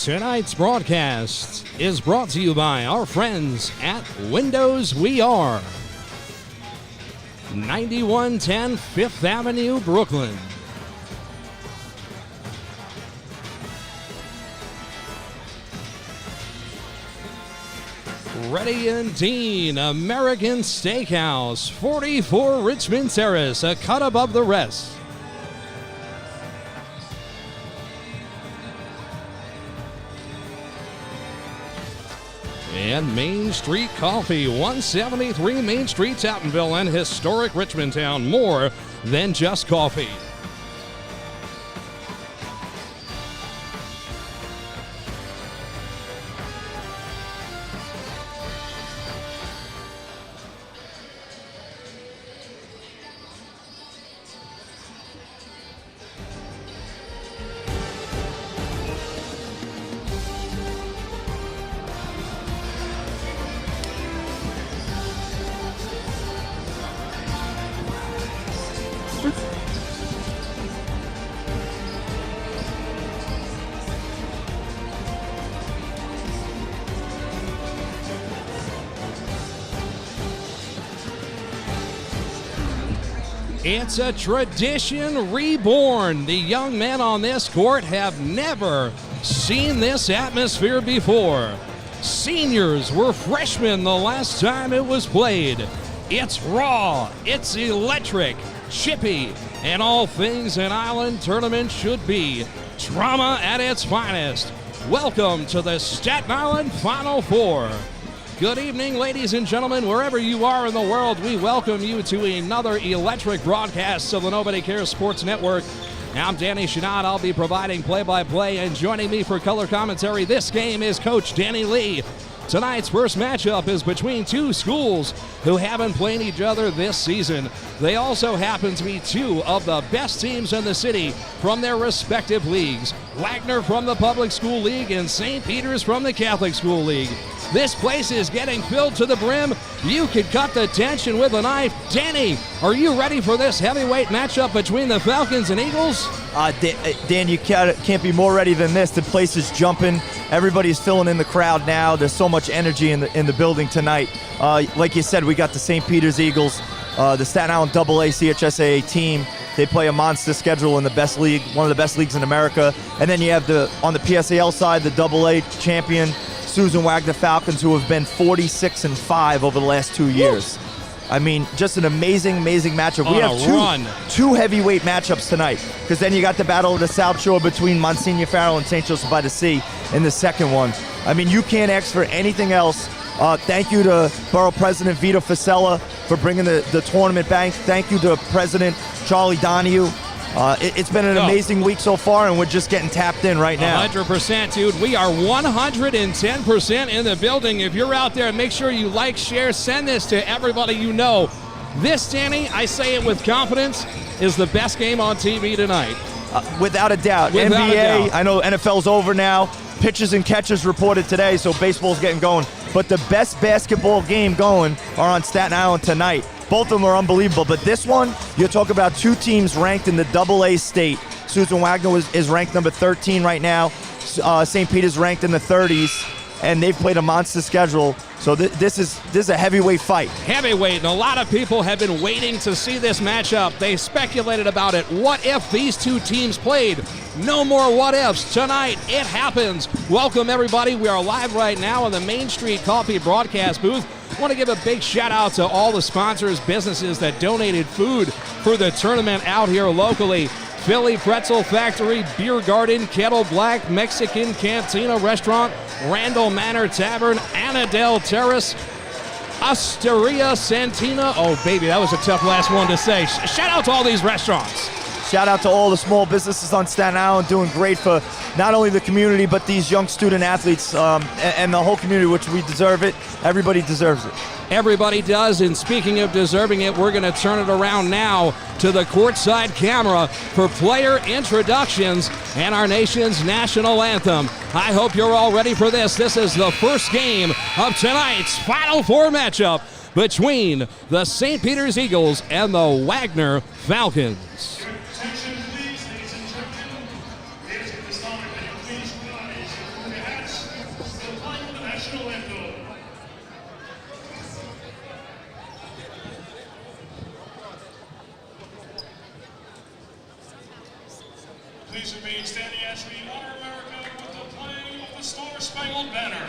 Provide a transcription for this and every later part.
Tonight's broadcast is brought to you by our friends at Windows We Are, 9110 Fifth Avenue, Brooklyn. Ready and Dean American Steakhouse, 44 Richmond Terrace, a cut above the rest. And Main Street Coffee, 173 Main Street, Statenville, and historic Richmond Town. More than just coffee. It's a tradition reborn. The young men on this court have never seen this atmosphere before. Seniors were freshmen the last time it was played. It's raw, it's electric, chippy, and all things an Island tournament should be. Drama at its finest. Welcome to the Staten Island Final Four. Good evening, ladies and gentlemen, wherever you are in the world. We welcome you to another electric broadcast of the Nobody Cares Sports Network. I'm Danny Chanod. I'll be providing play-by-play, and joining me for color commentary this game is Coach Danny Lee. Tonight's first matchup is between two schools who haven't played each other this season. They also happen to be two of the best teams in the city from their respective leagues. Wagner from the Public School League and St. Peter's from the Catholic School League. This place is getting filled to the brim. You could cut the tension with a knife. Danny, are you ready for this heavyweight matchup between the Falcons and Eagles? Dan, you can't be more ready than this. The place is jumping. Everybody's filling in the crowd now. There's so much energy in the building tonight. Like you said, we got the St. Peter's Eagles, the Staten Island AA CHSAA team. They play a monster schedule in the best league, one of the best leagues in America. And then you have on the PSAL side, the AA champion, Susan Wagner Falcons, who have been 46-5 over the last 2 years. Woo! I mean, just an amazing matchup. We have two heavyweight matchups tonight, because then you got the Battle of the South Shore between Monsignor Farrell and St. Joseph by the Sea in the second one. I mean, you can't ask for anything else. Thank you to Borough President Vito Fasella for bringing the tournament back. Thank you to President Charlie Donohue. It's been an amazing week so far, and we're just getting tapped in right now. 100%, dude. We are 110% in the building. If you're out there, make sure you like, share, send this to everybody you know. This, Danny, I say it with confidence, is the best game on TV tonight. Without a doubt. NBA, I know NFL's over now. Pitchers and catchers reported today, so baseball's getting going. But the best basketball game going are on Staten Island tonight. Both of them are unbelievable, but this one, you're talking about two teams ranked in the AA state. Susan Wagner is ranked number 13 right now. St. Peter's ranked in the 30s, and they've played a monster schedule. So this is a heavyweight fight. Heavyweight, and a lot of people have been waiting to see this matchup. They speculated about it. What if these two teams played? No more what ifs. Tonight, it happens. Welcome, everybody. We are live right now in the Main Street Coffee broadcast booth. I want to give a big shout out to all the sponsors, businesses that donated food for the tournament out here locally. Philly Pretzel Factory, Beer Garden, Kettle Black, Mexican Cantina Restaurant, Randall Manor Tavern, Annadale Terrace, Osteria Santina. Oh, baby, that was a tough last one to say. Shout out to all these restaurants. Shout out to all the small businesses on Staten Island doing great for not only the community, but these young student athletes and the whole community, which we deserve it. Everybody deserves it. Everybody does, and speaking of deserving it, we're going to turn it around now to the courtside camera for player introductions and our nation's national anthem. I hope you're all ready for this. This is the first game of tonight's Final Four matchup between the St. Peter's Eagles and the Wagner Falcons. Please remain standing as we honor America with the playing of the Star-Spangled Banner.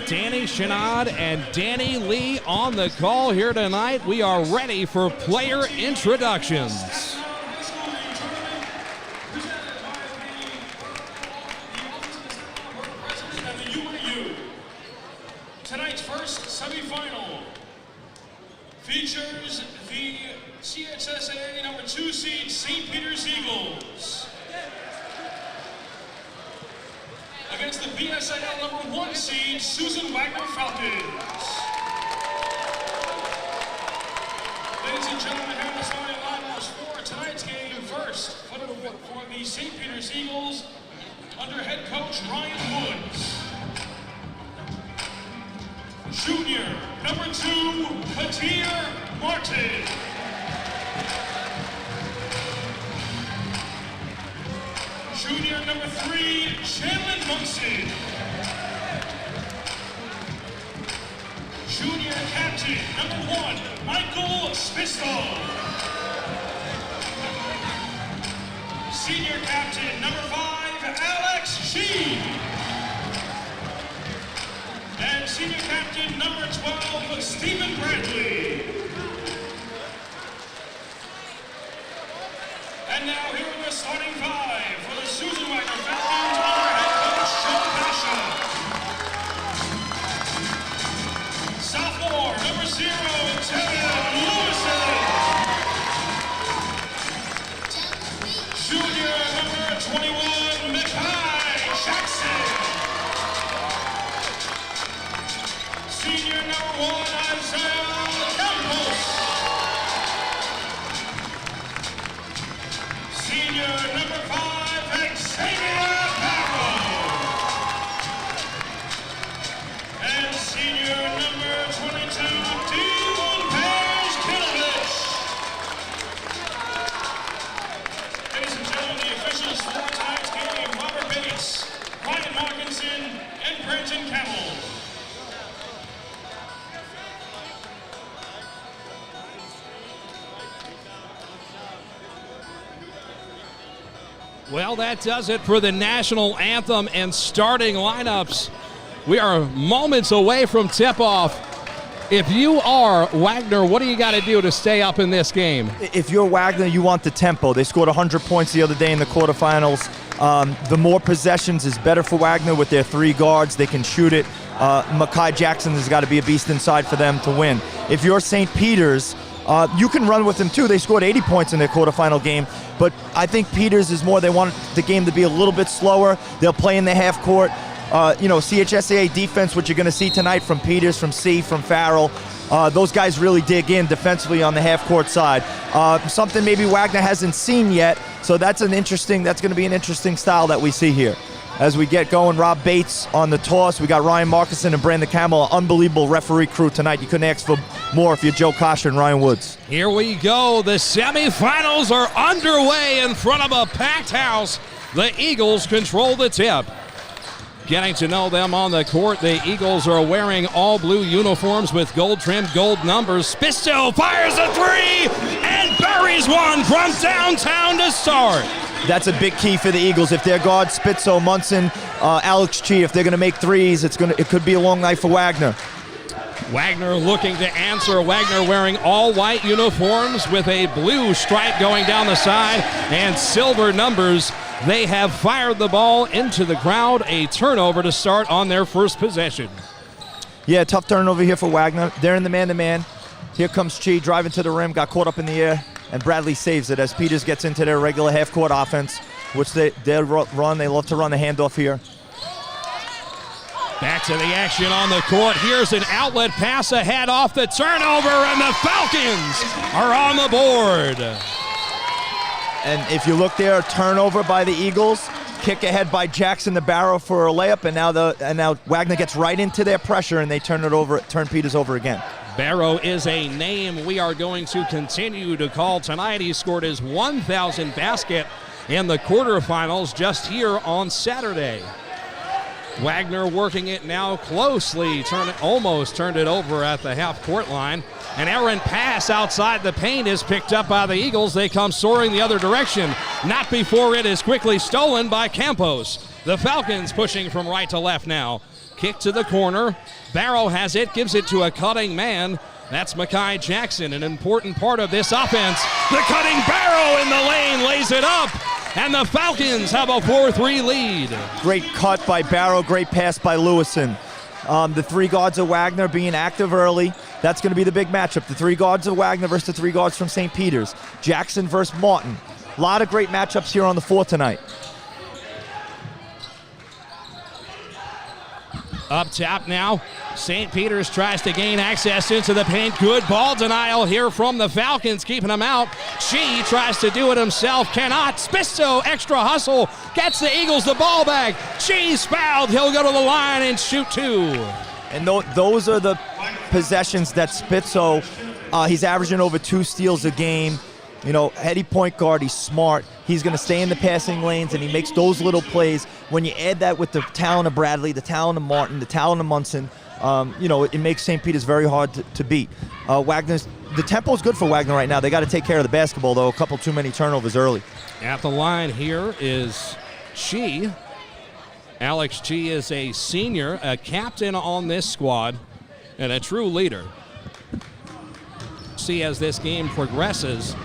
Danny Chanod and Danny Lee on the call here tonight. We are ready for player introductions. Tonight's first semifinal features the CHSAA number 2 seed St. Peter's Eagles against the BSAL number 1 seed Susan Wagner Falcons. Ladies and gentlemen, here are the starting lineups for tonight's game. First, for the St. Peter's Eagles, under head coach Ryan Woods. Junior, number 2, Katir Martin. Junior, number 3, Shanlon Munson. Junior captain, number 1, Michael Spistal. Senior captain, number 5, Alex Sheen. And senior captain, number 12, Stephen Bradley. And now here are the starting 5 for the Susan Wagner Falcons under head coach Sean Basha. Sophomore, number 0, Tevin Lewison. Junior, number 21, Mekhi Jackson. Senior, number 1, Isaiah Campos. Senior, number 5, Xavier Barrow. And senior, number 22, Dean Page-Kinovich. Ladies and gentlemen, the officials for tonight's game, Robert Bates, Ryan Markinson, and Brenton Campbell. Well, that does it for the national anthem and starting lineups. We are moments away from tip-off. If you are Wagner, what do you got to do to stay up in this game? If you're Wagner, you want the tempo. They scored 100 points the other day in the quarterfinals. The more possessions is better for Wagner with their 3 guards. They can shoot it. Mekhi Jackson has got to be a beast inside for them to win. If you're St. Peter's, you can run with them too. They scored 80 points in their quarterfinal game, but I think Peters is more, they want the game to be a little bit slower. They'll play in the half court. CHSAA defense, what you're going to see tonight from Peters, from C, from Farrell, those guys really dig in defensively on the half court side. Something maybe Wagner hasn't seen yet, so that's going to be an interesting style that we see here. As we get going, Rob Bates on the toss. We got Ryan Markinson and Brandon Campbell, an unbelievable referee crew tonight. You couldn't ask for more if you're Joe Kosher and Ryan Woods. Here we go. The semifinals are underway in front of a packed house. The Eagles control the tip. Getting to know them on the court, the Eagles are wearing all blue uniforms with gold-trimmed gold numbers. Spisto fires a 3 and buries one from downtown to start. That's a big key for the Eagles. If their guards, Spitzo, Munson, Alex Chi, if they're going to make threes, it could be a long night for Wagner. Wagner looking to answer. Wagner wearing all white uniforms with a blue stripe going down the side and silver numbers. They have fired the ball into the crowd. A turnover to start on their first possession. Yeah, tough turnover here for Wagner. They're in the man-to-man. Here comes Chi driving to the rim, got caught up in the air, and Bradley saves it as Peters gets into their regular half-court offense, which they run. They love to run the handoff here. Back to the action on the court. Here's an outlet pass ahead off the turnover, and the Falcons are on the board. And if you look there, turnover by the Eagles, kick ahead by Jackson the Barrow for a layup, and now Wagner gets right into their pressure, and they turn Peters over again. Barrow is a name we are going to continue to call tonight. He scored his 1,000th basket in the quarterfinals just here on Saturday. Wagner working it now closely, almost turned it over at the half-court line. An errant pass outside the paint is picked up by the Eagles. They come soaring the other direction, not before it is quickly stolen by Campos. The Falcons pushing from right to left now. Kick to the corner. Barrow has it, gives it to a cutting man. That's Mekhi Jackson, an important part of this offense. The cutting Barrow in the lane lays it up, and the Falcons have a 4-3 lead. Great cut by Barrow, great pass by Lewison. The three guards of Wagner being active early. That's going to be the big matchup. The three guards of Wagner versus the three guards from St. Peter's. Jackson versus Martin. A lot of great matchups here on the floor tonight. Up top now, St. Peter's tries to gain access into the paint. Good ball denial here from the Falcons, keeping him out. Chi tries to do it himself, cannot. Spisto, extra hustle, gets the Eagles the ball back. Chi's fouled, he'll go to the line and shoot two. And those are the possessions that Spitzo, he's averaging over 2 steals a game. You know, heady point guard, he's smart. He's going to stay in the passing lanes, and he makes those little plays. When you add that with the talent of Bradley, the talent of Martin, the talent of Munson, it makes St. Peter's very hard to beat. The tempo's good for Wagner right now. They got to take care of the basketball, though. A couple too many turnovers early. At the line here is Chi. Alex Chi is a senior, a captain on this squad, and a true leader. See, as this game progresses,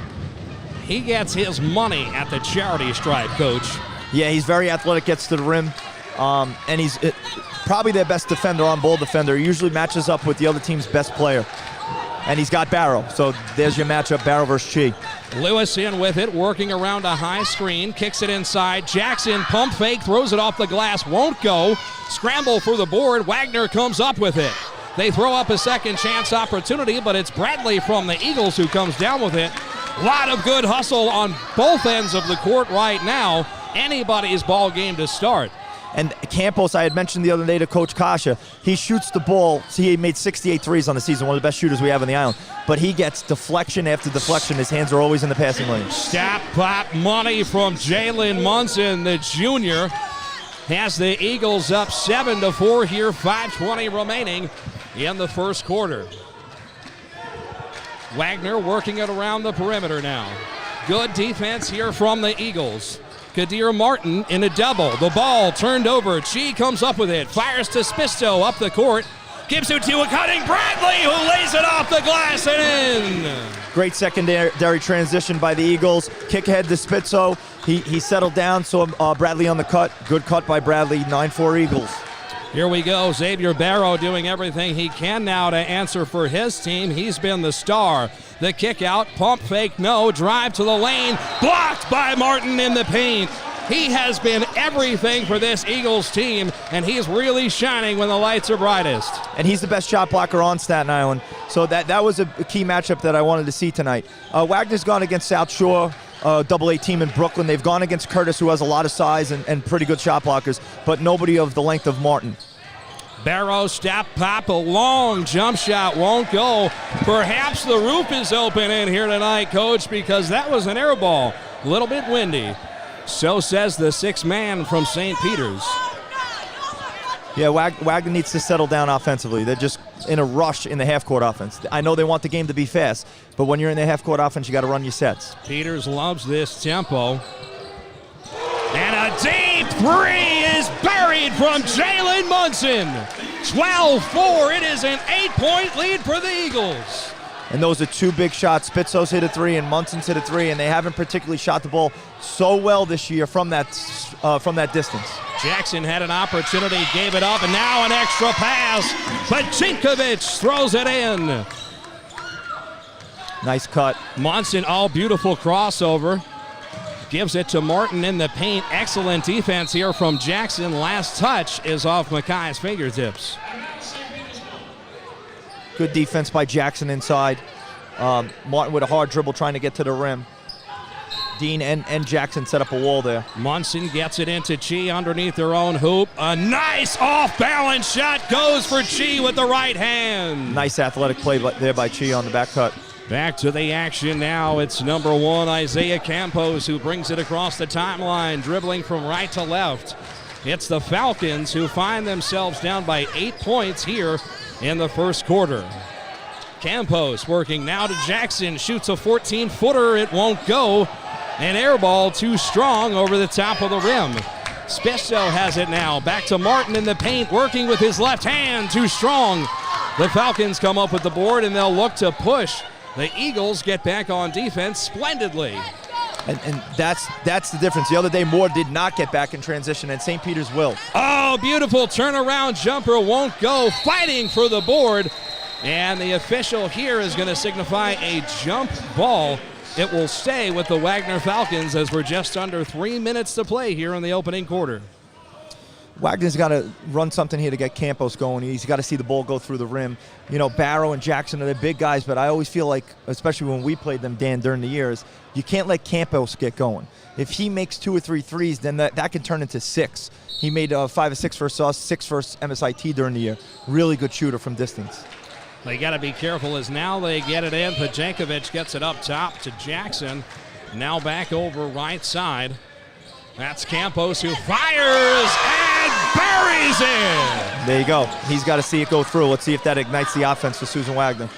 he gets his money at the charity stripe, Coach. Yeah, he's very athletic, gets to the rim, and he's probably their best defender, on-ball defender. He usually matches up with the other team's best player. And he's got Barrow, so there's your matchup, Barrow versus Chi. Lewis in with it, working around a high screen, kicks it inside. Jackson, pump fake, throws it off the glass, won't go. Scramble for the board, Wagner comes up with it. They throw up a second chance opportunity, but it's Bradley from the Eagles who comes down with it. A lot of good hustle on both ends of the court right now. Anybody's ball game to start. And Campos, I had mentioned the other day to Coach Kasha, he shoots the ball. See, he made 68 threes on the season, one of the best shooters we have on the island. But he gets deflection after deflection. His hands are always in the passing lane. Stop pop money from Jalen Munson, the junior. Has the Eagles up 7-4 here, 5:20 remaining in the first quarter. Wagner working it around the perimeter now. Good defense here from the Eagles. Kadir Martin in a double. The ball turned over. Chi comes up with it. Fires to Spisto up the court. Gives it to a cutting Bradley, who lays it off the glass and in. Great secondary transition by the Eagles. Kick ahead to Spitzo. He settled down, so Bradley on the cut. Good cut by Bradley, 9-4 Eagles. Here we go. Xavier Barrow doing everything he can now to answer for his team. He's been the star. The kick out, pump fake, no, drive to the lane, blocked by Martin in the paint. He has been everything for this Eagles team, and he's really shining when the lights are brightest. And he's the best shot blocker on Staten Island. So that was a key matchup that I wanted to see tonight. Wagner's gone against South Shore, AA team in Brooklyn. They've gone against Curtis, who has a lot of size and pretty good shot blockers, but nobody of the length of Martin. Barrow, step, pop, a long jump shot, won't go. Perhaps the roof is open in here tonight, Coach, because that was an air ball. A little bit windy. So says the sixth man from St. Peter's. Yeah, Wagner needs to settle down offensively. They're just in a rush in the half-court offense. I know they want the game to be fast, but when you're in the half-court offense, you got to run your sets. Peters loves this tempo. deep three is buried from Jalen Munson. 12-4. It is an 8-point lead for the Eagles. And those are two big shots. Spitzos hit a three and Munson's hit a three, and they haven't particularly shot the ball so well this year from that distance. Jackson had an opportunity, gave it up, and now an extra pass. Pachinkovic throws it in. Nice cut. Munson, beautiful crossover. Gives it to Martin in the paint. Excellent defense here from Jackson. Last touch is off Mackay's fingertips. Good defense by Jackson inside. Martin with a hard dribble trying to get to the rim. Dean and Jackson set up a wall there. Munson gets it into Chi underneath their own hoop. A nice off-balance shot goes for Chi with the right hand. Nice athletic play there by Chi on the back cut. Back to the action now. It's number 1, Isaiah Campos, who brings it across the timeline, dribbling from right to left. It's the Falcons who find themselves down by 8 points here in the first quarter. Campos working now to Jackson, shoots a 14-footer. It won't go. An air ball too strong over the top of the rim. Spisto has it now. Back to Martin in the paint, working with his left hand. Too strong. The Falcons come up with the board, and they'll look to push. The Eagles get back on defense splendidly. And that's the difference. The other day, Moore did not get back in transition, and St. Peter's will. Oh, beautiful turnaround jumper. Won't go. Fighting for the board. And the official here is going to signify a jump ball. It will stay with the Wagner Falcons as we're just under 3 minutes to play here in the opening quarter. Wagner's got to run something here to get Campos going. He's got to see the ball go through the rim. You know, Barrow and Jackson are the big guys, but I always feel like, especially when we played them, Dan, during the years, you can't let Campos get going. If he makes 2 or 3 threes, then that can turn into 6. He made 5 or 6 versus us, 6 versus MSIT during the year. Really good shooter from distance. They got to be careful as now they get it in. Pachinkovic gets it up top to Jackson. Now back over right side. That's Campos who fires and buries it. There you go. He's got to see it go through. Let's see if that ignites the offense for Susan Wagner.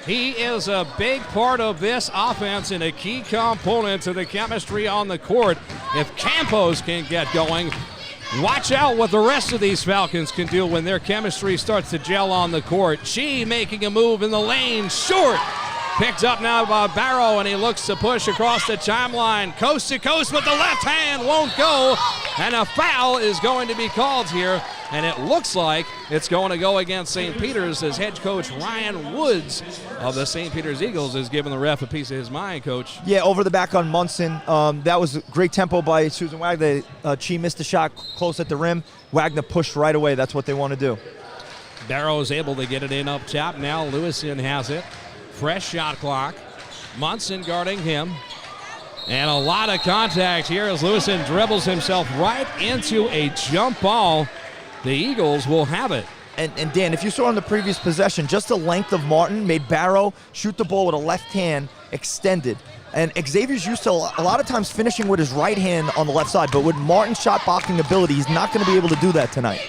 He is a big part of this offense and a key component to the chemistry on the court. If Campos can get going, watch out what the rest of these Falcons can do when their chemistry starts to gel on the court. Chi making a move in the lane, short. Picked up now by Barrow, and he looks to push across the timeline. Coast to coast with the left hand, won't go. And a foul is going to be called here, and it looks like it's going to go against St. Peter's as head coach Ryan Woods of the St. Peter's Eagles is giving the ref a piece of his mind, Coach. Yeah, over the back on Munson. That was great tempo by Susan Wagner. Chi missed a shot close at the rim. Wagner pushed right away. That's what they want to do. Barrow is able to get it in up top. Now Lewison has it. Fresh shot clock. Munson guarding him. And a lot of contact here as Lewison dribbles himself right into a jump ball. The Eagles will have it. And Dan, if you saw on the previous possession, just the length of Martin made Barrow shoot the ball with a left hand extended. And Xavier's used to a lot of times finishing with his right hand on the left side, but with Martin's shot blocking ability, he's not going to be able to do that tonight.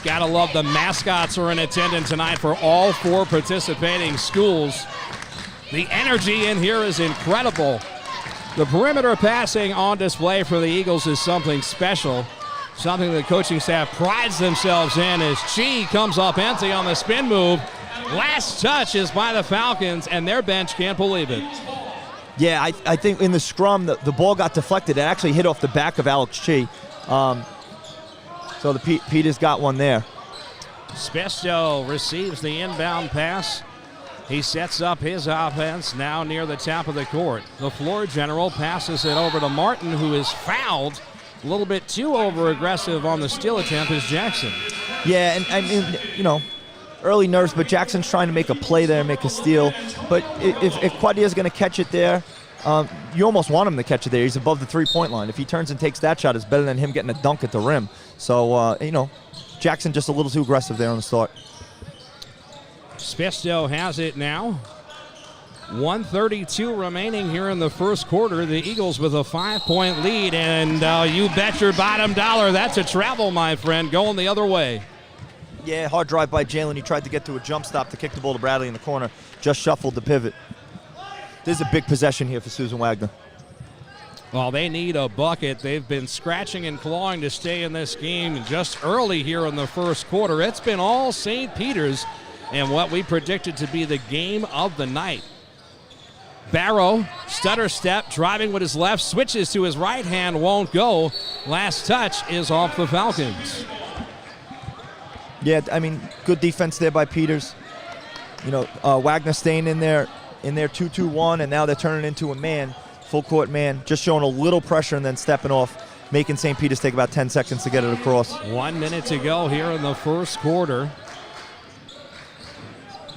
Gotta love the mascots are in attendance tonight for all 4 participating schools. The energy in here is incredible. The perimeter passing on display for the Eagles is something special, something the coaching staff prides themselves in as Chi comes up empty on the spin move. Last touch is by the Falcons, and their bench can't believe it. Yeah, I think in the scrum, the ball got deflected. It actually hit off the back of Alex Chi. So the Peters got one there. Spisto receives the inbound pass. He sets up his offense now near the top of the court. The floor general passes it over to Martin, who is fouled. A little bit too over-aggressive on the steal attempt is Jackson. Yeah, and I mean, you know, early nerves, but Jackson's trying to make a play there, make a steal. But if Quadia's going to catch it there, you almost want him to catch it there. He's above the three-point line. If he turns and takes that shot, it's better than him getting a dunk at the rim. So, you know, Jackson just a little too aggressive there on the start. Spisto has it now. 1:32 remaining here in the first quarter. The Eagles with a 5-point lead, and you bet your bottom dollar that's a travel, my friend, going the other way. Yeah, hard drive by Jalen. He tried to get to a jump stop to kick the ball to Bradley in the corner. Just shuffled the pivot. This is a big possession here for Susan Wagner. Well, they need a bucket. They've been scratching and clawing to stay in this game just early here in the first quarter. It's been all St. Peter's and what we predicted to be the game of the night. Barrow, stutter step, driving with his left, switches to his right hand, won't go. Last touch is off the Falcons. Yeah, I mean, good defense there by Peters. You know, Wagner staying in there 2-2-1, and now they're turning into a man, full court man, just showing a little pressure and then stepping off, making St. Peter's take about 10 seconds to get it across. 1 minute to go here in the first quarter.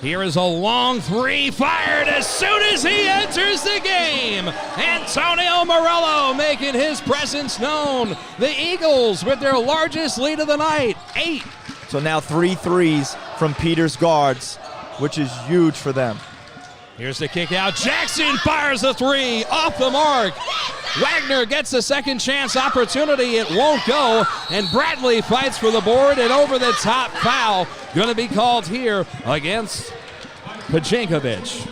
Here is a long three fired as soon as he enters the game. Antonio Morello making his presence known. The Eagles with their largest lead of the night, 8. So now 3 threes from Peters guards, which is huge for them. Here's the kick out. Jackson fires a three off the mark. Wagner gets a second chance opportunity. It won't go. And Bradley fights for the board, and over the top foul going to be called here against Pajenkovic.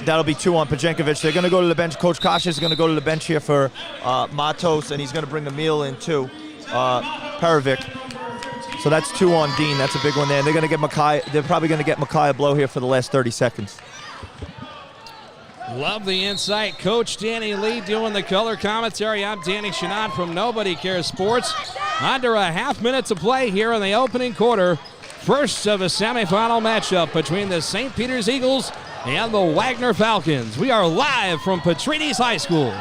That'll be 2 on Pajenkovic. They're going to go to the bench. Coach Kosh is going to go to the bench here for Matos, and he's going to bring Emil in too. Perovic. So that's 2 on Dean. That's a big one there. And they're going to get Makai. They're probably going to get Makai a blow here for the last 30 seconds. Love the insight. Coach Danny Lee doing the color commentary. I'm Danny Chanod from Nobody Cares Sports. Under a half minute to play here in the opening quarter. First of a semifinal matchup between the St. Peter's Eagles and the Wagner Falcons. We are live from Petrides High School.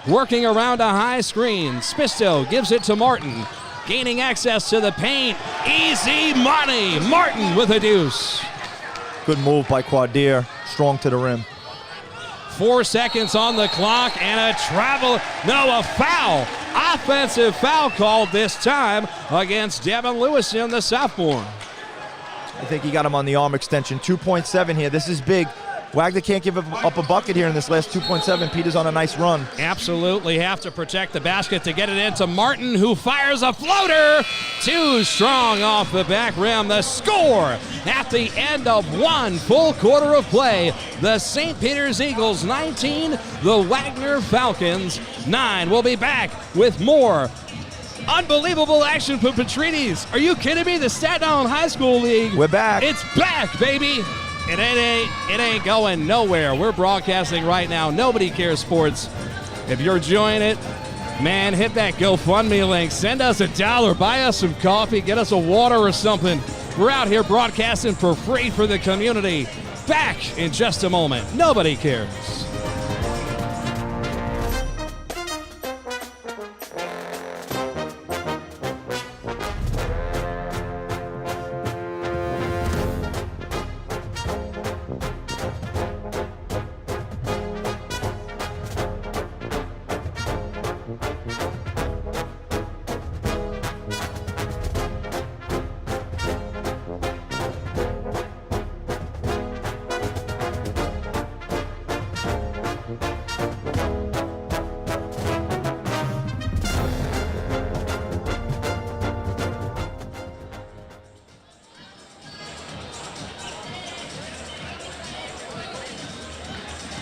Working around a high screen. Spisto gives it to Martin. Gaining access to the paint. Easy money. Martin with a deuce. Good move by Quadir. Strong to the rim. 4 seconds on the clock and a foul. Offensive foul called this time against Devin Lewison, the sophomore. I think he got him on the arm extension. 2.7 here. This is big. Wagner can't give up a bucket here in this last 2.7. Peters on a nice run. Absolutely have to protect the basket to get it into Martin, who fires a floater. Too strong off the back rim. The score at the end of 1 full quarter of play. The St. Peter's Eagles 19, the Wagner Falcons 9. We'll be back with more unbelievable action from Petrides. Are you kidding me? The Staten Island High School League. We're back. It's back, baby. It ain't going nowhere. We're broadcasting right now. Nobody Cares Sports. If you're enjoying it, man, hit that GoFundMe link. Send us $1. Buy us some coffee. Get us a water or something. We're out here broadcasting for free for the community. Back in just a moment. Nobody Cares.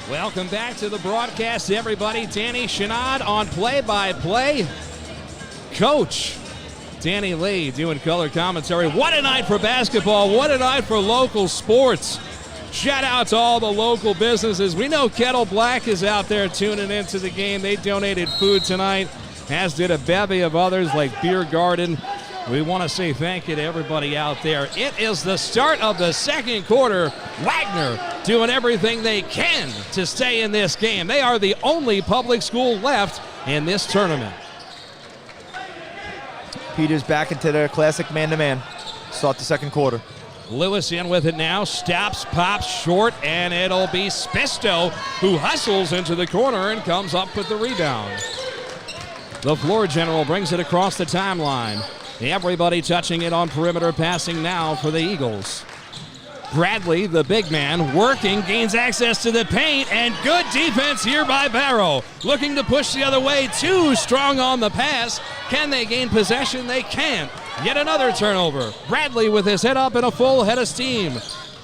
Welcome back to the broadcast, everybody. Danny Chanod on play-by-play. Coach Danny Lee doing color commentary. What a night for basketball. What a night for local sports. Shout out to all the local businesses. We know Kettle Black is out there tuning into the game. They donated food tonight, as did a bevy of others like Beer Garden. We want to say thank you to everybody out there. It is the start of the second quarter. Wagner doing everything they can to stay in this game. They are the only public school left in this tournament. Peters back into their classic man-to-man. Start the second quarter. Lewis in with it now. Stops, pops short, and it'll be Spisto who hustles into the corner and comes up with the rebound. The floor general brings it across the timeline. Everybody touching it on perimeter, passing now for the Eagles. Bradley, the big man, working, gains access to the paint, and good defense here by Barrow. Looking to push the other way, too strong on the pass. Can they gain possession? They can't. Yet another turnover. Bradley with his head up and a full head of steam.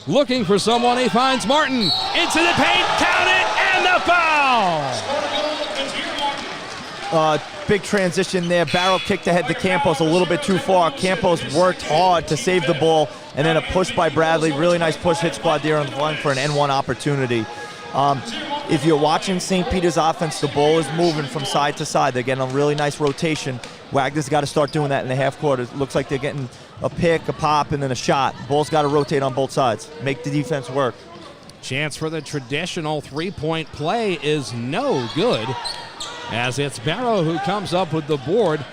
Looking for someone, he finds Martin. Into the paint, count it, and the foul! Big transition there. Barrow kicked ahead to Campos a little bit too far. Campos worked hard to save the ball, and then a push by Bradley. Really nice push, hit squad there on the line for an N1 opportunity. If you're watching St. Peter's offense, the ball is moving from side to side. They're getting a really nice rotation. Wagner's got to start doing that in the half court. It looks like they're getting a pick, a pop, and then a shot. Ball's got to rotate on both sides. Make the defense work. Chance for the traditional three-point play is no good, as it's Barrow who comes up with the board.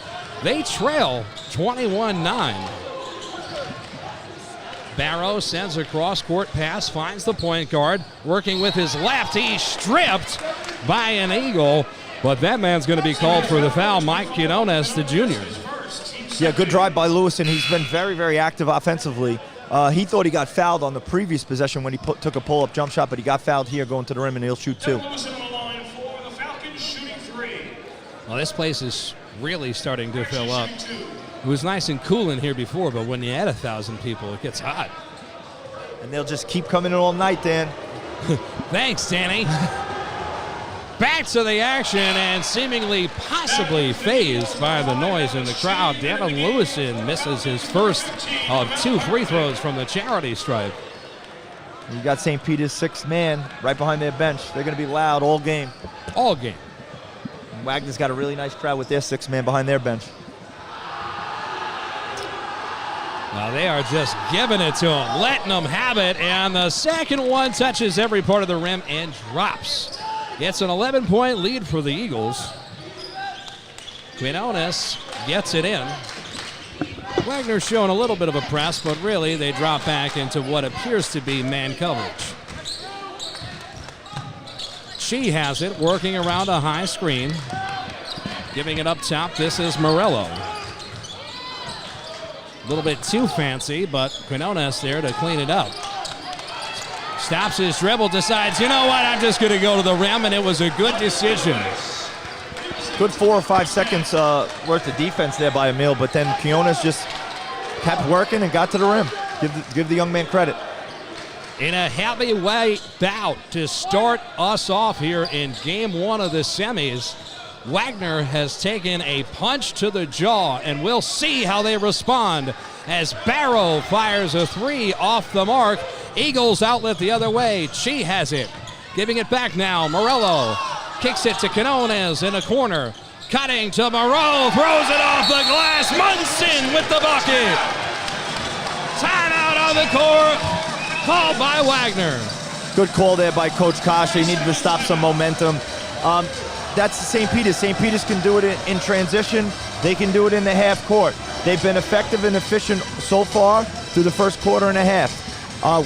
They trail 21-9. Barrow sends a cross-court pass, finds the point guard, working with his left. He's stripped by an Eagle, but that man's going to be called for the foul, Mike Quinones, the junior. Yeah, good drive by Lewis, and he's been very, very active offensively. He thought he got fouled on the previous possession when he took a pull-up jump shot, but he got fouled here going to the rim, and he'll shoot two. Well, this place is really starting to fill up. It was nice and cool in here before, but when you add 1,000 people, it gets hot. And they'll just keep coming in all night, Dan. Thanks, Danny. Back to the action, and seemingly possibly fazed by the noise in the crowd. Devin Lewison misses his first of 2 free throws from the charity stripe. You got St. Peter's sixth man right behind their bench. They're going to be loud all game. All game. And Wagner's got a really nice crowd with their sixth man behind their bench. Well, they are just giving it to him, letting them have it, and the second one touches every part of the rim and drops. It's an 11-point lead for the Eagles. Quinones gets it in. Wagner showing a little bit of a press, but really they drop back into what appears to be man coverage. She has it, working around a high screen. Giving it up top, this is Morello. A little bit too fancy, but Quinones there to clean it up. Stops his dribble, decides, you know what, I'm just going to go to the rim, and it was a good decision. Good 4 or 5 seconds worth of defense there by Emil, but then Quinones just kept working and got to the rim. Give the young man credit. In a heavyweight bout to start us off here in game 1 of the semis, Wagner has taken a punch to the jaw, and we'll see how they respond as Barrow fires a 3 off the mark. Eagles outlet the other way. She has it. Giving it back now. Morello kicks it to Quinones in a corner. Cutting to Moreau. Throws it off the glass. Munson with the bucket. Timeout on the court. Called by Wagner. Good call there by Coach Kasha. He needed to stop some momentum. That's St. Peter's. St. Peter's can do it in transition. They can do it in the half court. They've been effective and efficient so far through the first quarter and a half.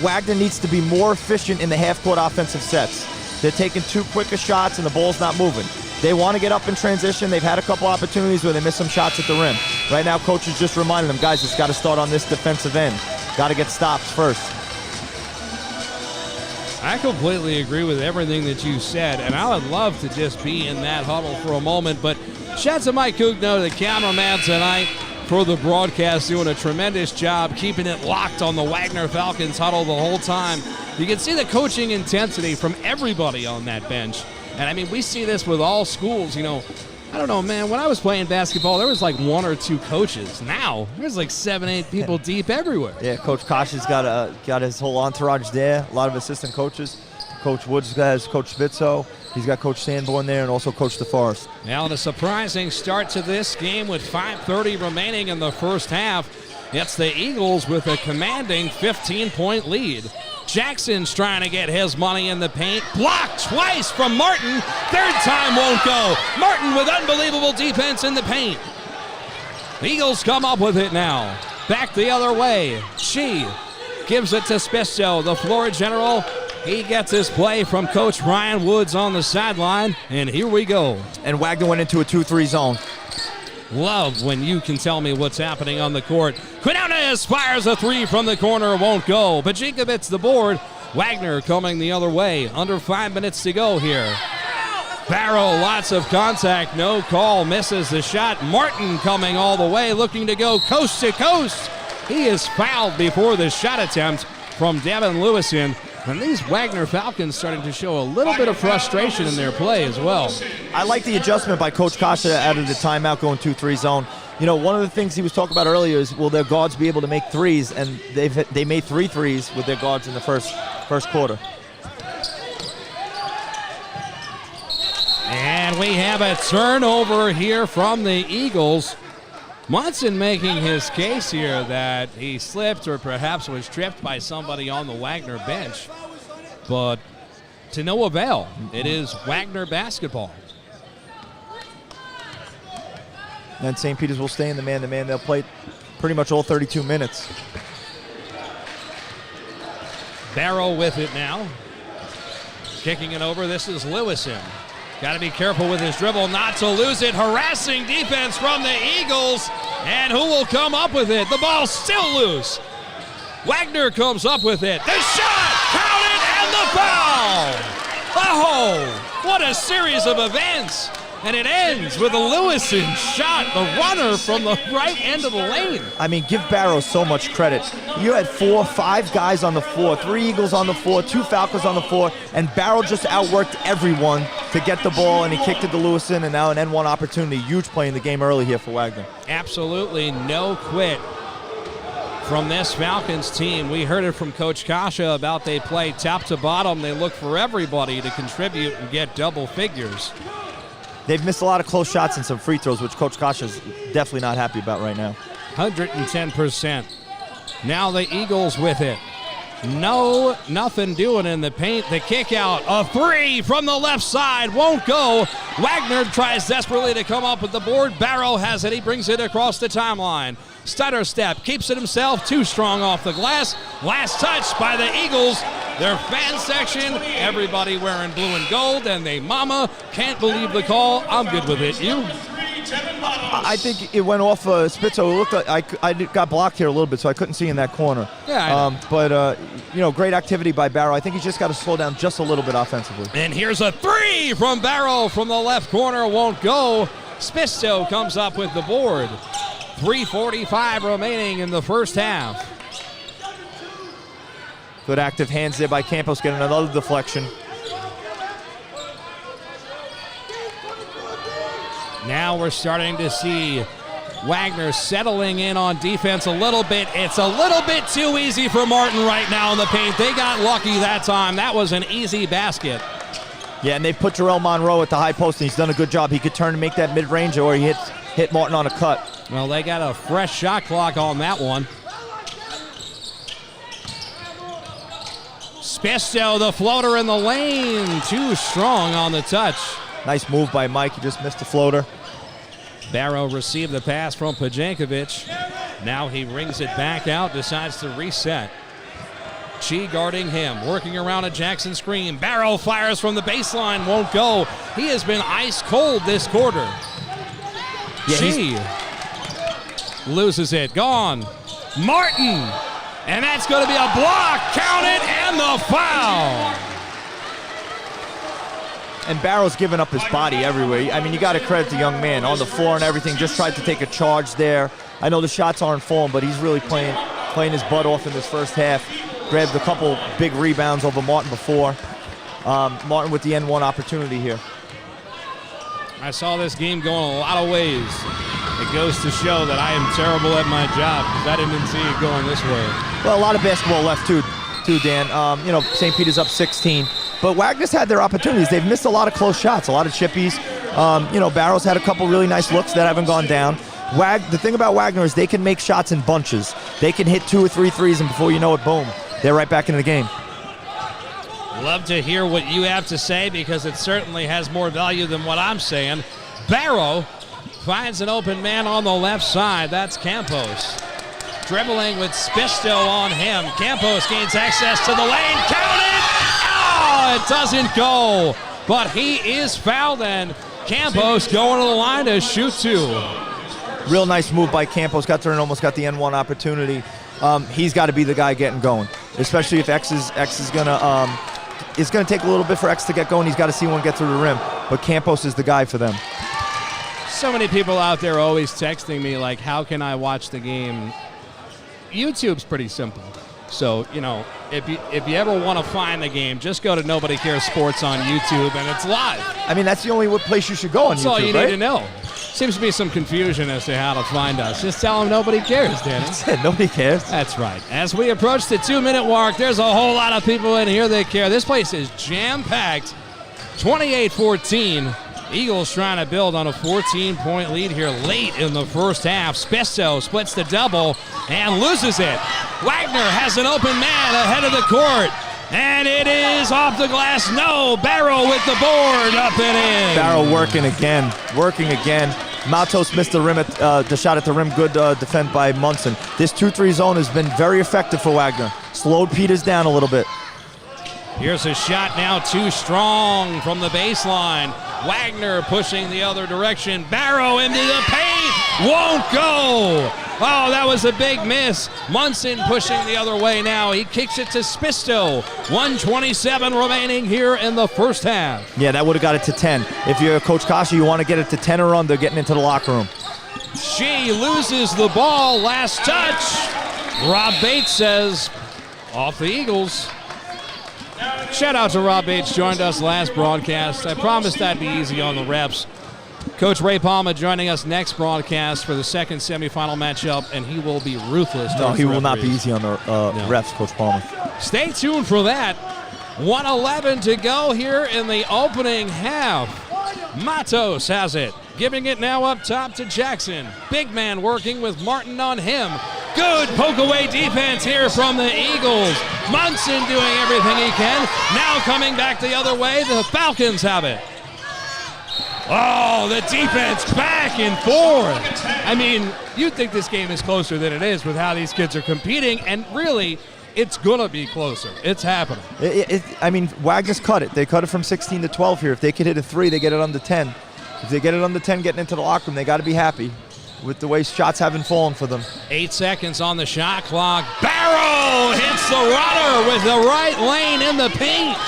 Wagner needs to be more efficient in the half-court offensive sets. They're taking too quick of shots and the ball's not moving. They want to get up in transition. They've had a couple opportunities where they missed some shots at the rim. Right now, coach is just reminding them, guys, it's got to start on this defensive end. Got to get stops first. I completely agree with everything that you said, and I would love to just be in that huddle for a moment, but shouts to Mike Cugno, the cameraman tonight, for the broadcast, doing a tremendous job keeping it locked on the Wagner Falcons huddle the whole time. You can see the coaching intensity from everybody on that bench. And I mean, we see this with all schools. You know, I don't know, man, when I was playing basketball, there was like 1 or 2 coaches. Now, there's like 7, 8 people deep everywhere. Yeah, Coach Kasha's got his whole entourage there, a lot of assistant coaches. Coach Woods has Coach Spitzo. He's got Coach Sanborn there and also Coach DeForest. Now, in a surprising start to this game with 5:30 remaining in the first half, it's the Eagles with a commanding 15-point lead. Jackson's trying to get his money in the paint. Blocked twice from Martin. Third time won't go. Martin with unbelievable defense in the paint. The Eagles come up with it now. Back the other way. She gives it to Spitzo, the floor general. He gets his play from Coach Ryan Woods on the sideline, and here we go. And Wagner went into a 2-3 zone. Love when you can tell me what's happening on the court. Quinones fires a 3 from the corner, won't go. Pajikovic's the board. Wagner coming the other way. Under 5 minutes to go here. Barrow, lots of contact, no call, misses the shot. Martin coming all the way, looking to go coast to coast. He is fouled before the shot attempt from Devin Lewison. And these Wagner Falcons starting to show a little bit of frustration in their play as well. I like the adjustment by Coach Kasha out of the timeout going 2-3 zone. You know, one of the things he was talking about earlier is will their guards be able to make threes, and they made 3 threes with their guards in the first quarter. And we have a turnover here from the Eagles. Munson making his case here that he slipped or perhaps was tripped by somebody on the Wagner bench. But to no avail. It is Wagner basketball. And St. Peter's will stay in the man-to-man. They'll play pretty much all 32 minutes. Barrow with it now. Kicking it over. This is Lewison. Got to be careful with his dribble not to lose it. Harassing defense from the Eagles. And who will come up with it? The ball's still loose. Wagner comes up with it. The shot! Counted and the foul! Oh, what a series of events. And it ends with a Lewison shot, the runner from the right end of the lane. I mean, give Barrow so much credit. You had 4, 5 guys on the floor, 3 Eagles on the floor, 2 Falcons on the floor, and Barrow just outworked everyone to get the ball, and he kicked it to Lewison, and now an N1 opportunity. Huge play in the game early here for Wagner. Absolutely no quit from this Falcons team. We heard it from Coach Kasha about they play top to bottom. They look for everybody to contribute and get double figures. They've missed a lot of close shots and some free throws, which Coach Kasha's definitely not happy about right now. 110%. Now the Eagles with it. Nothing doing in the paint. The kick out, a 3 from the left side, won't go. Wagner tries desperately to come up with the board. Barrow has it. He brings it across the timeline. Stutter step, keeps it himself, too strong off the glass. Last touch by the Eagles. Their fan section, everybody wearing blue and gold, and they mama can't believe the call. I'm good with it. You? I think it went off Spitzo. It looked like I got blocked here a little bit, so I couldn't see in that corner. Yeah, but you know, great activity by Barrow. I think he's just got to slow down just a little bit offensively. And here's a 3 from Barrow from the left corner, won't go. Spitzo comes up with the board. 3:45 remaining in the first half. Good active hands there by Campos, getting another deflection. Now we're starting to see Wagner settling in on defense a little bit. It's a little bit too easy for Martin right now in the paint. They got lucky that time. That was an easy basket. Yeah, and they put Jarrell Monroe at the high post, and he's done a good job. He could turn and make that mid-range, or he hit Martin on a cut. Well, they got a fresh shot clock on that one. Spisto, the floater in the lane. Too strong on the touch. Nice move by Mike. He just missed the floater. Barrow received the pass from Pajankovic. Now he rings it back out, decides to reset. Chi guarding him, working around a Jackson screen. Barrow fires from the baseline, won't go. He has been ice cold this quarter. Yeah, Chi loses it, gone. Martin, and that's going to be a block, counted, and the foul. And Barrow's giving up his body everywhere. I mean, you got to credit the young man on the floor and everything. Just tried to take a charge there. I know the shots aren't falling, but he's really playing his butt off in this first half. Grabbed a couple big rebounds over Martin before. Martin with the N1 opportunity here. I saw this game going a lot of ways. It goes to show that I am terrible at my job because I didn't see it going this way. Well, a lot of basketball left too, Dan. You know, St. Peter's up 16. But Wagner's had their opportunities. They've missed a lot of close shots, a lot of chippies. You know, Barrow's had a couple really nice looks that haven't gone down. The thing about Wagner is they can make shots in bunches. They can hit 2 or 3 threes, and before you know it, boom, they're right back in the game. Love to hear what you have to say because it certainly has more value than what I'm saying. Barrow finds an open man on the left side. That's Campos. Dribbling with Spisto on him. Campos gains access to the lane. Counted! Oh, it doesn't go. But he is fouled, and Campos going to the line to shoot 2. Real nice move by Campos. Got there and almost got the N1 opportunity. He's got to be the guy getting going, especially if X is gonna it's gonna take a little bit for X to get going. He's got to see one get through the rim, but Campos is the guy for them. So many people out there always texting me like, how can I watch the game? YouTube's pretty simple. So, you know, if you ever want to find the game, just go to Nobody Cares Sports on YouTube, and it's live. I mean, that's the only place you should go on YouTube, That's all you right? need to know. Seems to be some confusion as to how to find us. Just tell them nobody cares, Danny. That's it. Nobody cares. That's right. As we approach the 2-minute mark, there's a whole lot of people in here that care. This place is jam-packed. 28-14. Eagles trying to build on a 14-point lead here late in the first half. Spisto splits the double and loses it. Wagner has an open man ahead of the court. And it is off the glass. No, Barrow with the board up and in. Barrow working again. Matos missed the shot at the rim. Good defend by Munson. This 2-3 zone has been very effective for Wagner. Slowed Peters down a little bit. Here's a shot now too strong from the baseline. Wagner pushing the other direction. Barrow into the paint. Won't go. Oh, that was a big miss. Munson pushing the other way now. He kicks it to Spisto. 1:27 remaining here in the first half. Yeah, that would have got it to 10. If you're Coach Kasha, you want to get it to 10 or under, getting into the locker room. She loses the ball. Last touch. Rob Bates says, off the Eagles. Shout out to Rob Bates, joined us last broadcast. I promised that'd be easy on the reps. Coach Ray Palma joining us next broadcast for the second semifinal matchup, and he will be ruthless. No, he will not be easy on the refs, Coach Palma. Stay tuned for that. 1:11 to go here in the opening half. Matos has it, giving it now up top to Jackson. Big man working with Martin on him. Good poke away defense here from the Eagles. Munson doing everything he can. Now coming back the other way, the Falcons have it. Oh, the defense back and forth. I mean, you'd think this game is closer than it is with how these kids are competing, and really, it's going to be closer. It's happening. I mean, Wagner's cut it. They cut it from 16 to 12 here. If they could hit a 3, they get it under 10. If they get it under 10 getting into the locker room, they got to be happy with the way shots haven't fallen for them. 8 seconds on the shot clock. Barrow hits the runner with the right lane in the paint.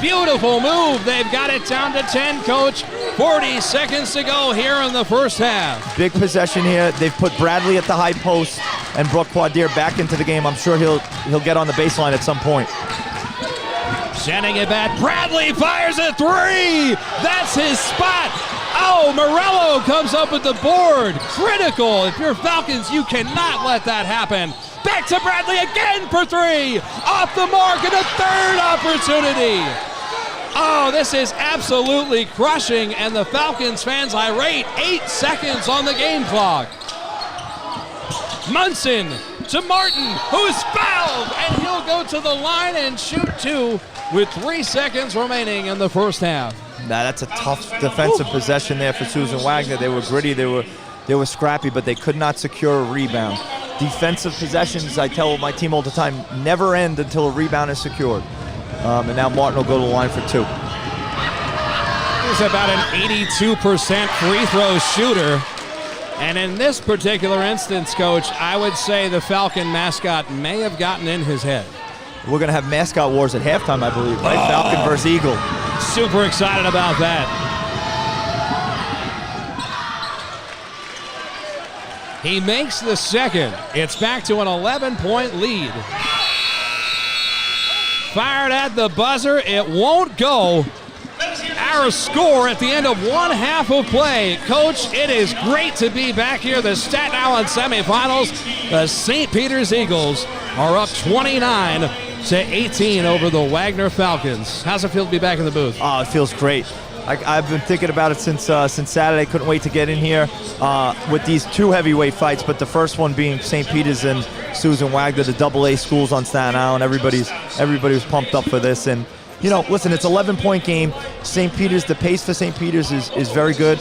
Beautiful move. They've got it down to 10, Coach. 40 seconds to go here in the first half. Big possession here. They've put Bradley at the high post and Brooke Quadier back into the game. I'm sure he'll get on the baseline at some point. Sending it back. Bradley fires a 3. That's his spot. Oh, Morello comes up with the board. Critical. If you're Falcons, you cannot let that happen. Back to Bradley again for 3. Off the mark and a third opportunity. Oh, this is absolutely crushing, and the Falcons fans irate. 8 seconds on the game clock. Munson to Martin, who's fouled, and he'll go to the line and shoot 2 with 3 seconds remaining in the first half. Nah, that's a tough defensive possession there for Susan Wagner. They were gritty, they were scrappy, but they could not secure a rebound. Defensive possessions, I tell my team all the time, never end until a rebound is secured. And now Martin will go to the line for 2. He's about an 82% free throw shooter. And in this particular instance, Coach, I would say the Falcon mascot may have gotten in his head. We're going to have mascot wars at halftime, I believe, right? Oh. Falcon versus Eagle. Super excited about that. He makes the second. It's back to an 11-point lead. Fired at the buzzer. It won't go. Our score at the end of one half of play. Coach, it is great to be back here. The Staten Island semifinals. The St. Peter's Eagles are up 29-18 over the Wagner Falcons. How's it feel to be back in the booth? Oh, it feels great. I've been thinking about it since Saturday. Couldn't wait to get in here with these 2 heavyweight fights, but the first one being St. Peter's and Susan Wagner, the AA schools on Staten Island. Everybody was pumped up for this. And, you know, listen, it's an 11-point game. St. Peter's, the pace for St. Peter's is very good.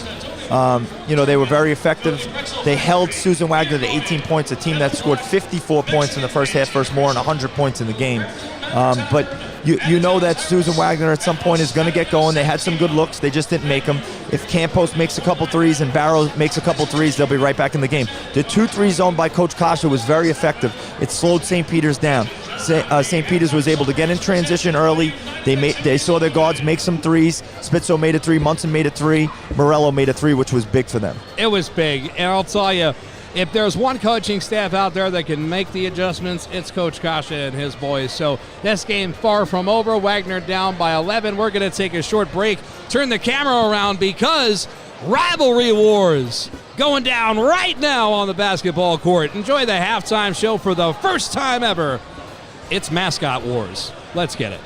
You know, they were very effective. They held Susan Wagner to 18 points, a team that scored 54 points in the first half, versus more than 100 points in the game. But you know that Susan Wagner at some point is going to get going. They had some good looks. They just didn't make them. If Campos makes a couple threes and Barrow makes a couple threes, they'll be right back in the game. The 2-3 zone by Coach Kasha was very effective. It slowed St. Peter's down. St. Peter's was able to get in transition early. They saw their guards make some threes. Spitzo made a 3. Munson made a 3. Morello made a 3, which was big for them. It was big. And I'll tell you, if there's one coaching staff out there that can make the adjustments, it's Coach Kasha and his boys. So this game far from over. Wagner down by 11. We're going to take a short break, turn the camera around because rivalry wars going down right now on the basketball court. Enjoy the halftime show for the first time ever. It's Mascot Wars. Let's get it.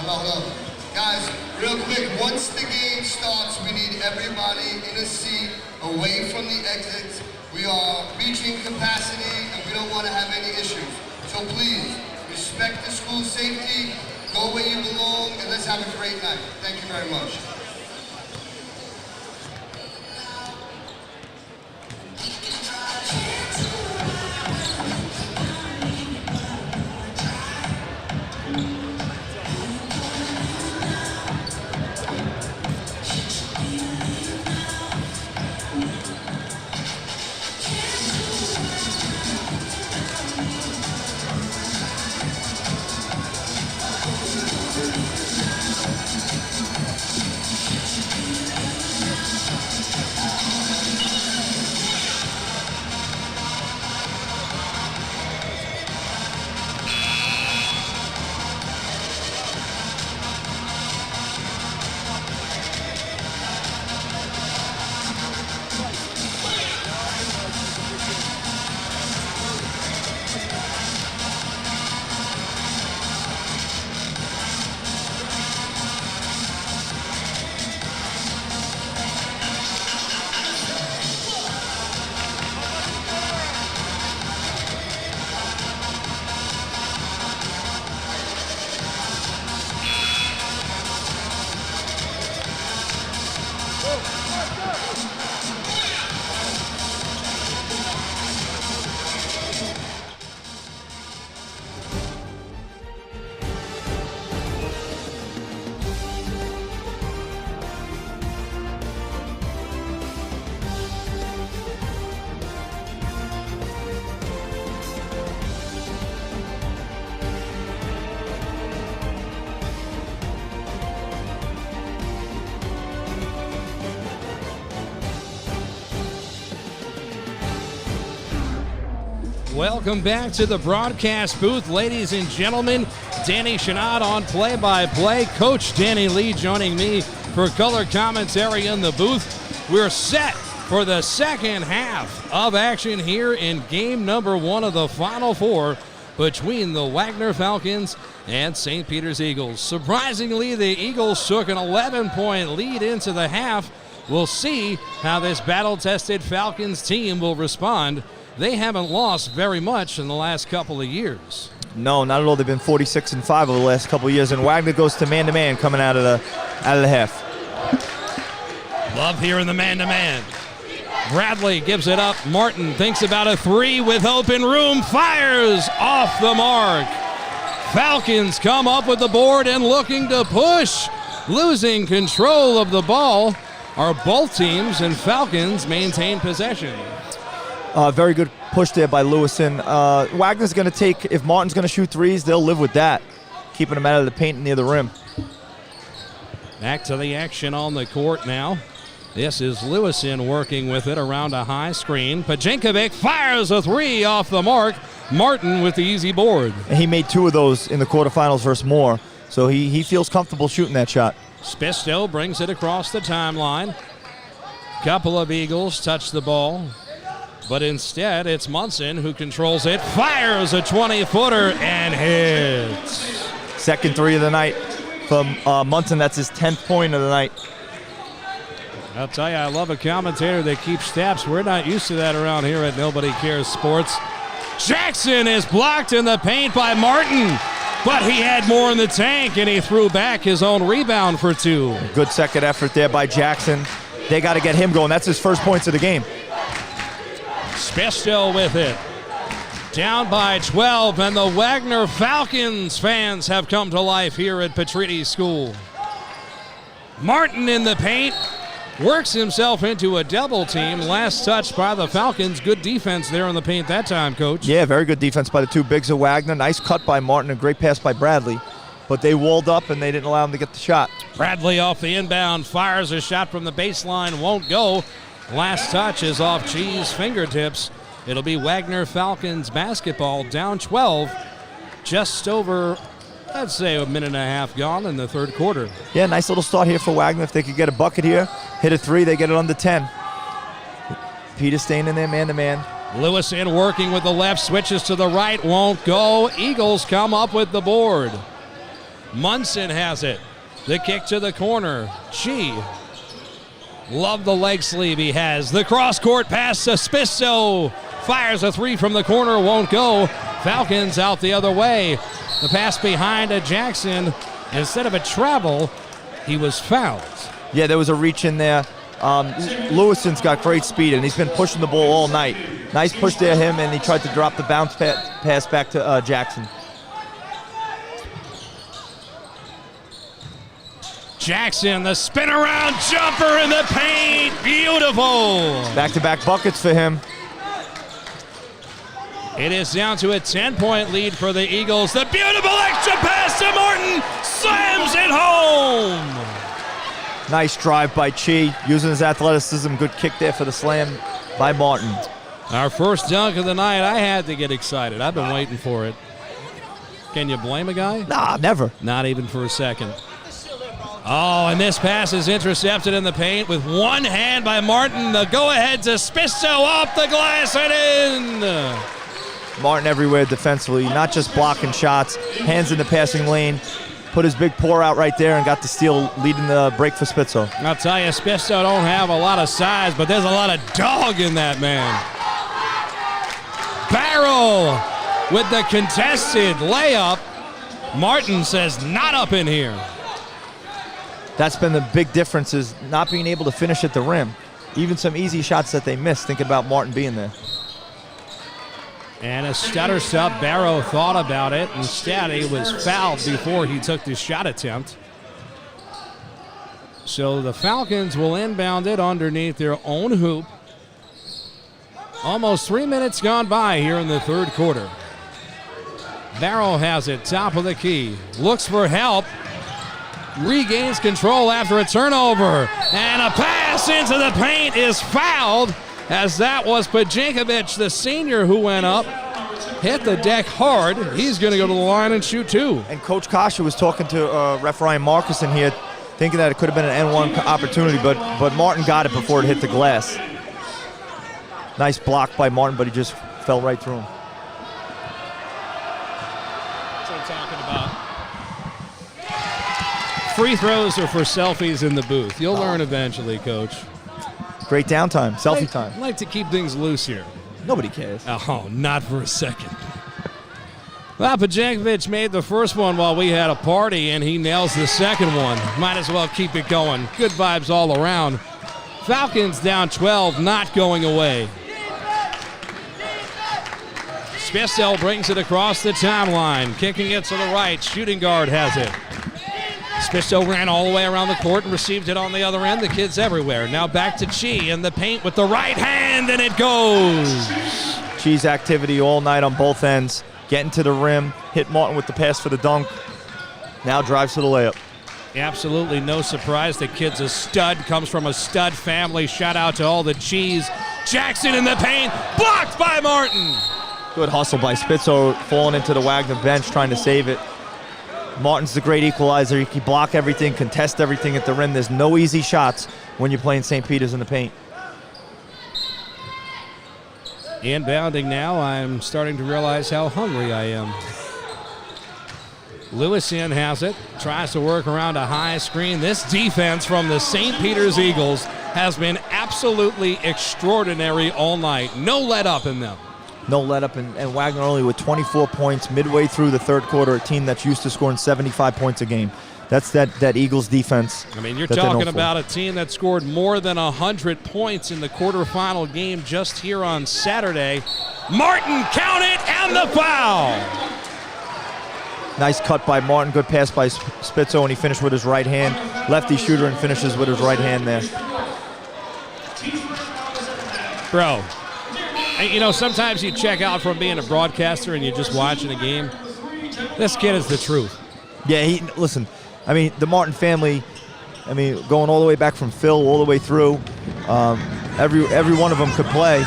Hello. Guys, real quick, once the game starts, we need everybody in a seat away from the exits. We are reaching capacity and we don't want to have any issues. So please, respect the school safety, go where you belong, and let's have a great night. Thank you very much. Welcome back to the broadcast booth, ladies and gentlemen. Danny Chanod on play-by-play. Coach Danny Lee joining me for color commentary in the booth. We're set for the second half of action here in game number 1 of the Final Four between the Wagner Falcons and St. Peter's Eagles. Surprisingly, the Eagles took an 11-point lead into the half. We'll see how this battle-tested Falcons team will respond. They haven't lost very much in the last couple of years. No, not at all. They've been 46-5 over the last couple of years, and Wagner goes to man-to-man coming out of the half. Love hearing the man-to-man. Bradley gives it up. Martin thinks about a three with open room, fires off the mark. Falcons come up with the board and looking to push. Losing control of the ball are both teams, and Falcons maintain possession. Very good push there by Lewison. Wagner's going to take, if Martin's going to shoot threes, they'll live with that, keeping him out of the paint near the rim. Back to the action on the court now. This is Lewison working with it around a high screen. Pajenkovic fires a three off the mark. Martin with the easy board. And he made 2 of those in the quarterfinals versus Moore, so he feels comfortable shooting that shot. Spisto brings it across the timeline. Couple of Eagles touch the ball, but instead it's Munson who controls it, fires a 20-footer and hits. Second three of the night from Munson. That's his 10th point of the night. I'll tell you, I love a commentator that keeps stats. We're not used to that around here at Nobody Cares Sports. Jackson is blocked in the paint by Martin, but he had more in the tank, and he threw back his own rebound for 2. Good second effort there by Jackson. They got to get him going. That's his first points of the game. Spisto with it. Down by 12, and the Wagner Falcons fans have come to life here at Petrides School. Martin in the paint, works himself into a double team. Last touch by the Falcons. Good defense there in the paint that time, Coach. Yeah, very good defense by the 2 bigs of Wagner. Nice cut by Martin, a great pass by Bradley. But they walled up and they didn't allow him to get the shot. Bradley off the inbound, fires a shot from the baseline, won't go. Last touch is off G's fingertips. It'll be Wagner Falcons basketball, down 12. Just over, I'd say, a minute and a half gone in the third quarter. Yeah, nice little start here for Wagner. If they could get a bucket here, hit a 3, they get it under 10. Peter staying in there man-to-man. Lewison working with the left, switches to the right, won't go. Eagles come up with the board. Munson has it. The kick to the corner. Chi. Love the leg sleeve he has. The cross-court pass to Spisso. Fires a three from the corner. Won't go. Falcons out the other way. The pass behind to Jackson. Instead of a travel, he was fouled. Yeah, there was a reach in there. Lewison's got great speed, and he's been pushing the ball all night. Nice push there, him, and he tried to drop the bounce pass back to Jackson. Jackson, the spin around jumper in the paint. Beautiful. Back-to-back buckets for him. It is down to a 10-point lead for the Eagles. The beautiful extra pass to Martin. Slams it home. Nice drive by Chi, using his athleticism. Good kick there for the slam by Martin. Our first dunk of the night. I had to get excited. I've been waiting for it. Can you blame a guy? Nah, never. Not even for a second. Oh, and this pass is intercepted in the paint with one hand by Martin. The go-ahead to Spisso off the glass and in. Martin everywhere defensively, not just blocking shots, hands in the passing lane. Put his big pour out right there and got the steal, leading the break for Spitzo. I'll tell you, Spisso don't have a lot of size, but there's a lot of dog in that man. Barrow with the contested layup. Martin says, not up in here. That's been the big difference, is not being able to finish at the rim. Even some easy shots that they missed, thinking about Martin being there. And a stutter step. Barrow thought about it. Instead, he was fouled before he took the shot attempt. So the Falcons will inbound it underneath their own hoop. Almost 3 minutes gone by here in the third quarter. Barrow has it, top of the key. Looks for help. Regains control after a turnover. And a pass into the paint is fouled, as that was Pajinkovic, the senior, who went up, hit the deck hard. He's going to go to the line and shoot two. And Coach Kasha was talking to Ref Ryan Marcus in here, thinking that it could have been an N1 opportunity, but Martin got it before it hit the glass. Nice block by Martin, but he just fell right through him. That's what I'm talking about. Free throws are for selfies in the booth. You'll learn eventually, Coach. Great downtime, selfie time. I like to keep things loose here. Nobody cares. Oh, not for a second. Well, Pajinkovic made the first one while we had a party, and he nails the second one. Might as well keep it going. Good vibes all around. Falcons down 12, not going away. Spisso brings it across the timeline, kicking it to the right. Shooting guard has it. Spisso ran all the way around the court and received it on the other end. The kid's everywhere. Now back to Chi in the paint with the right hand, and it goes. Chi's activity all night on both ends. Getting to the rim, hit Martin with the pass for the dunk. Now drives to the layup. Absolutely no surprise. The kid's a stud, comes from a stud family. Shout out to all the Chis. Jackson in the paint, blocked by Martin. Good hustle by Spitzo, falling into the Wagner bench, trying to save it. Martin's the great equalizer. He can block everything, contest everything at the rim. There's no easy shots when you're playing St. Peter's in the paint. Inbounding now, I'm starting to realize how hungry I am. Lewison has it, tries to work around a high screen. This defense from the St. Peter's Eagles has been absolutely extraordinary all night. No let up in them. No let up, and Wagner only with 24 points midway through the third quarter, a team that's used to scoring 75 points a game. That's that Eagles defense. I mean, you're talking about a team that scored more than 100 points in the quarterfinal game just here on Saturday. Martin, count it, and the foul. Nice cut by Martin, good pass by Spitzo, and he finished with his right hand. Lefty shooter and finishes with his right hand there. Bro, you know, sometimes you check out from being a broadcaster and you're just watching a game. This kid is the truth. Yeah, listen, I mean, the Martin family, I mean, going all the way back from Phil all the way through, every one of them could play.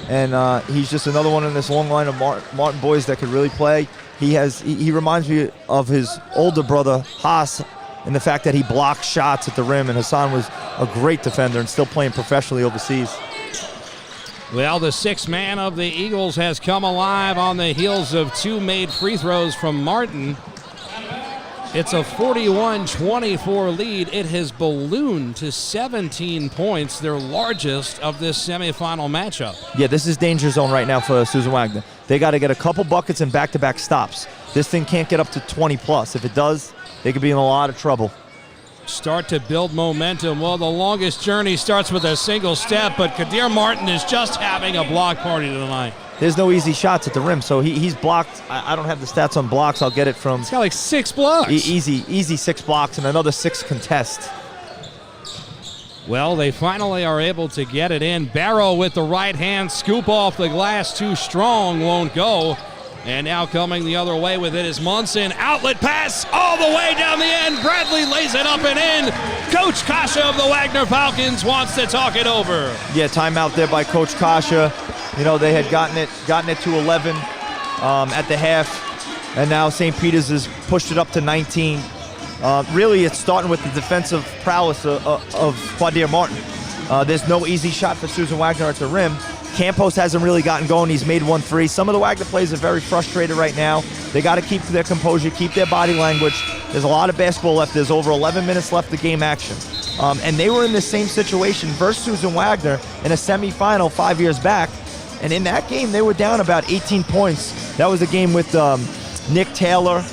And he's just another one in this long line of Martin boys that could really play. He reminds me of his older brother, Haas, in the fact that he blocks shots at the rim, and Hassan was a great defender and still playing professionally overseas. Well, the sixth man of the Eagles has come alive on the heels of two made free throws from Martin. It's a 41-24 lead. It has ballooned to 17 points, their largest of this semifinal matchup. Yeah, this is danger zone right now for Susan Wagner. They got to get a couple buckets and back-to-back stops. This thing can't get up to 20+. If it does, they could be in a lot of trouble. Start to build momentum. Well, the longest journey starts with a single step, but Kadir Martin is just having a block party tonight. There's no easy shots at the rim, so he's blocked. I don't have the stats on blocks. I'll get it from... He's got like 6 blocks. Easy 6 blocks and another 6 contests. Well, they finally are able to get it in. Barrow with the right hand, scoop off the glass, too strong, won't go. And now coming the other way with it is Munson. Outlet pass all the way down the end. Bradley lays it up and in. Coach Kasha of the Wagner Falcons wants to talk it over. Yeah, timeout there by Coach Kasha. You know, they had gotten it to 11 at the half, and now St. Peter's has pushed it up to 19. Really, it's starting with the defensive prowess of Kadir Martin. There's no easy shot for Susan Wagner at the rim. Campos hasn't really gotten going. He's made 1 3. Some of the Wagner players are very frustrated right now. They got to keep their composure, keep their body language. There's a lot of basketball left. There's over 11 minutes left of game action. And they were in the same situation versus Susan Wagner in a semifinal 5 years back. And in that game, they were down about 18 points. That was a game with Nick Taylor,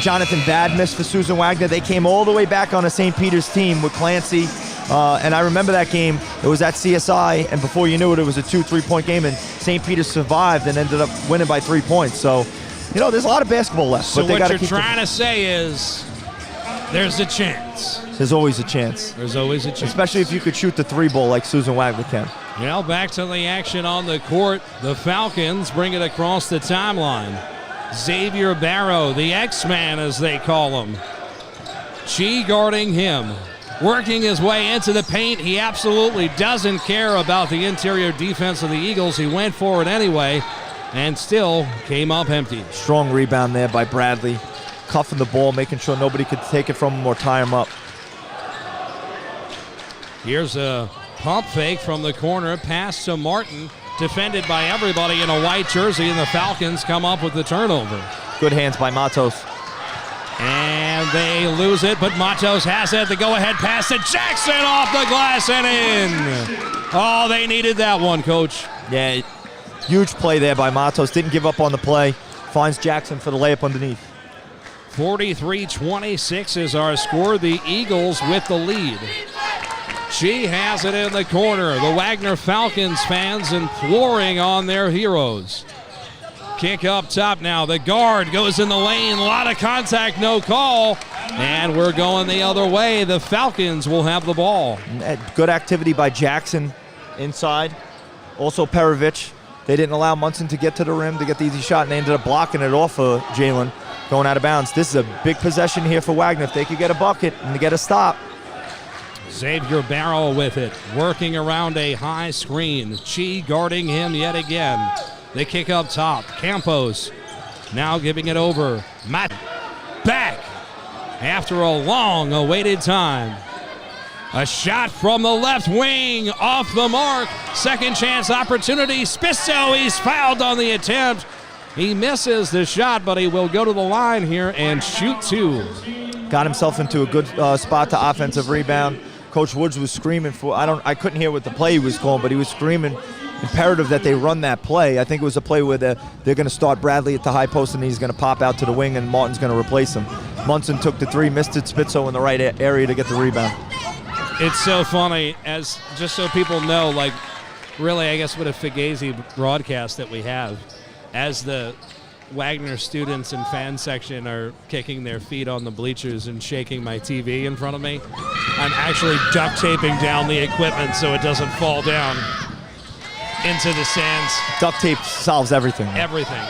Jonathan Badmus for Susan Wagner. They came all the way back on a St. Peter's team with Clancy. And I remember that game. It was at CSI, and before you knew it, it was a 2 3-point game, and St. Peter's survived and ended up winning by 3 points. So, you know, there's a lot of basketball left. So but they what gotta you're trying to say is there's a chance. There's always a chance. There's always a chance. Especially if you could shoot the 3-ball like Susan Wagner can. Well, back to the action on the court. The Falcons bring it across the timeline. Xavier Barrow, the X-Man as they call him. Chi guarding him. Working his way into the paint. He absolutely doesn't care about the interior defense of the Eagles. He went for it anyway and still came up empty. Strong rebound there by Bradley. Cuffing the ball, making sure nobody could take it from him or tie him up. Here's a pump fake from the corner. Pass to Martin. Defended by everybody in a white jersey, and the Falcons come up with the turnover. Good hands by Matos. And they lose it, but Matos has it. The go-ahead pass to Jackson off the glass and in. Oh, they needed that one, Coach. Yeah, huge play there by Matos. Didn't give up on the play. Finds Jackson for the layup underneath. 43-26 is our score. The Eagles with the lead. She has it in the corner. The Wagner Falcons fans imploring on their heroes. Kick up top now. The guard goes in the lane. A lot of contact, no call. And we're going the other way. The Falcons will have the ball. Good activity by Jackson inside. Also Petrides. They didn't allow Munson to get to the rim to get the easy shot, and they ended up blocking it off of Jalen going out of bounds. This is a big possession here for Wagner. If they could get a bucket and get a stop. Xavier Barrow with it. Working around a high screen. Chi guarding him yet again. They kick up top. Campos now giving it over. Matt back after a long awaited time. A shot from the left wing off the mark. Second chance opportunity. Spisso, he's fouled on the attempt. He misses the shot, but he will go to the line here and shoot 2. Got himself into a good spot to offensive rebound. Coach Woods was screaming for, I couldn't hear what the play he was calling, but he was screaming imperative that they run that play. I think it was a play where they're going to start Bradley at the high post and he's going to pop out to the wing and Martin's going to replace him. Munson took the 3, missed it. Spitzo in the right area to get the rebound. It's so funny, as just so people know, like really I guess what a Fugazi broadcast that we have. As the Wagner students and fan section are kicking their feet on the bleachers and shaking my TV in front of me, I'm actually duct taping down the equipment so it doesn't fall down into the stands. Duct tape solves everything. Everything.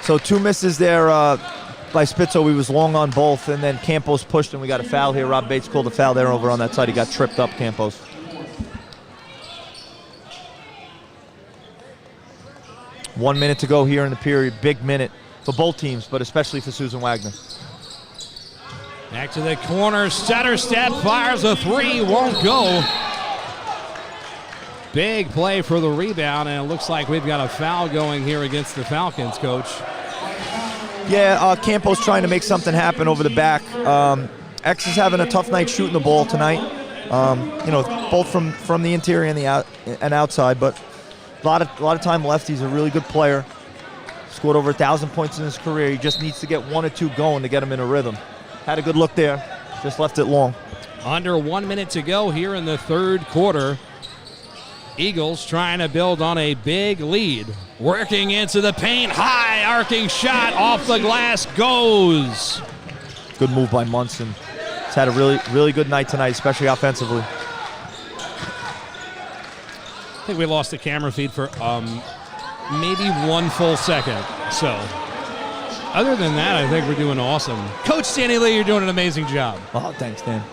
So 2 misses there by Spitzo. He was long on both, and then Campos pushed, and we got a foul here. Rob Bates called a foul there over on that side. He got tripped up, Campos. One minute to go here in the period. Big minute for both teams, but especially for Susan Wagner. Back to the corner. Setterstedt fires a 3. Won't go. Big play for the rebound, and it looks like we've got a foul going here against the Falcons, Coach. Yeah, Campo's trying to make something happen over the back. X is having a tough night shooting the ball tonight. Both from the interior and outside, but a lot of time left. He's a really good player. Scored over 1,000 points in his career. He just needs to get 1 or 2 going to get him in a rhythm. Had a good look there, just left it long. Under 1 minute to go here in the third quarter. Eagles trying to build on a big lead. Working into the paint, high arcing shot off the glass goes. Good move by Munson. He's had a really good night tonight, especially offensively. I think we lost the camera feed for maybe 1 full second. So, other than that, I think we're doing awesome. Coach Stanley Lee, you're doing an amazing job. Oh, thanks, Dan.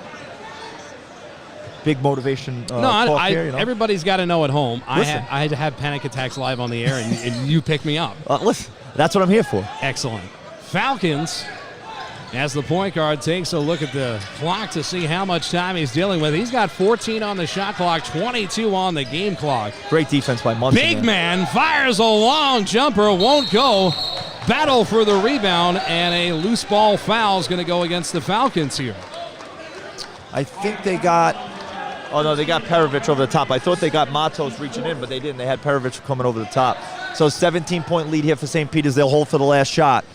Big motivation talk here, Everybody's got to know at home. I Listen. had to have panic attacks live on the air, and you picked me up. Listen, that's what I'm here for. Excellent. Falcons, as the point guard takes a look at the clock to see how much time he's dealing with. He's got 14 on the shot clock, 22 on the game clock. Great defense by Munson. Big man fires a long jumper, won't go. Battle for the rebound, and a loose ball foul is going to go against the Falcons here. I think they got... Oh, no, they got Petrides over the top. I thought they got Matos reaching in, but they didn't. They had Petrides coming over the top. So 17-point lead here for St. Peter's. They'll hold for the last shot.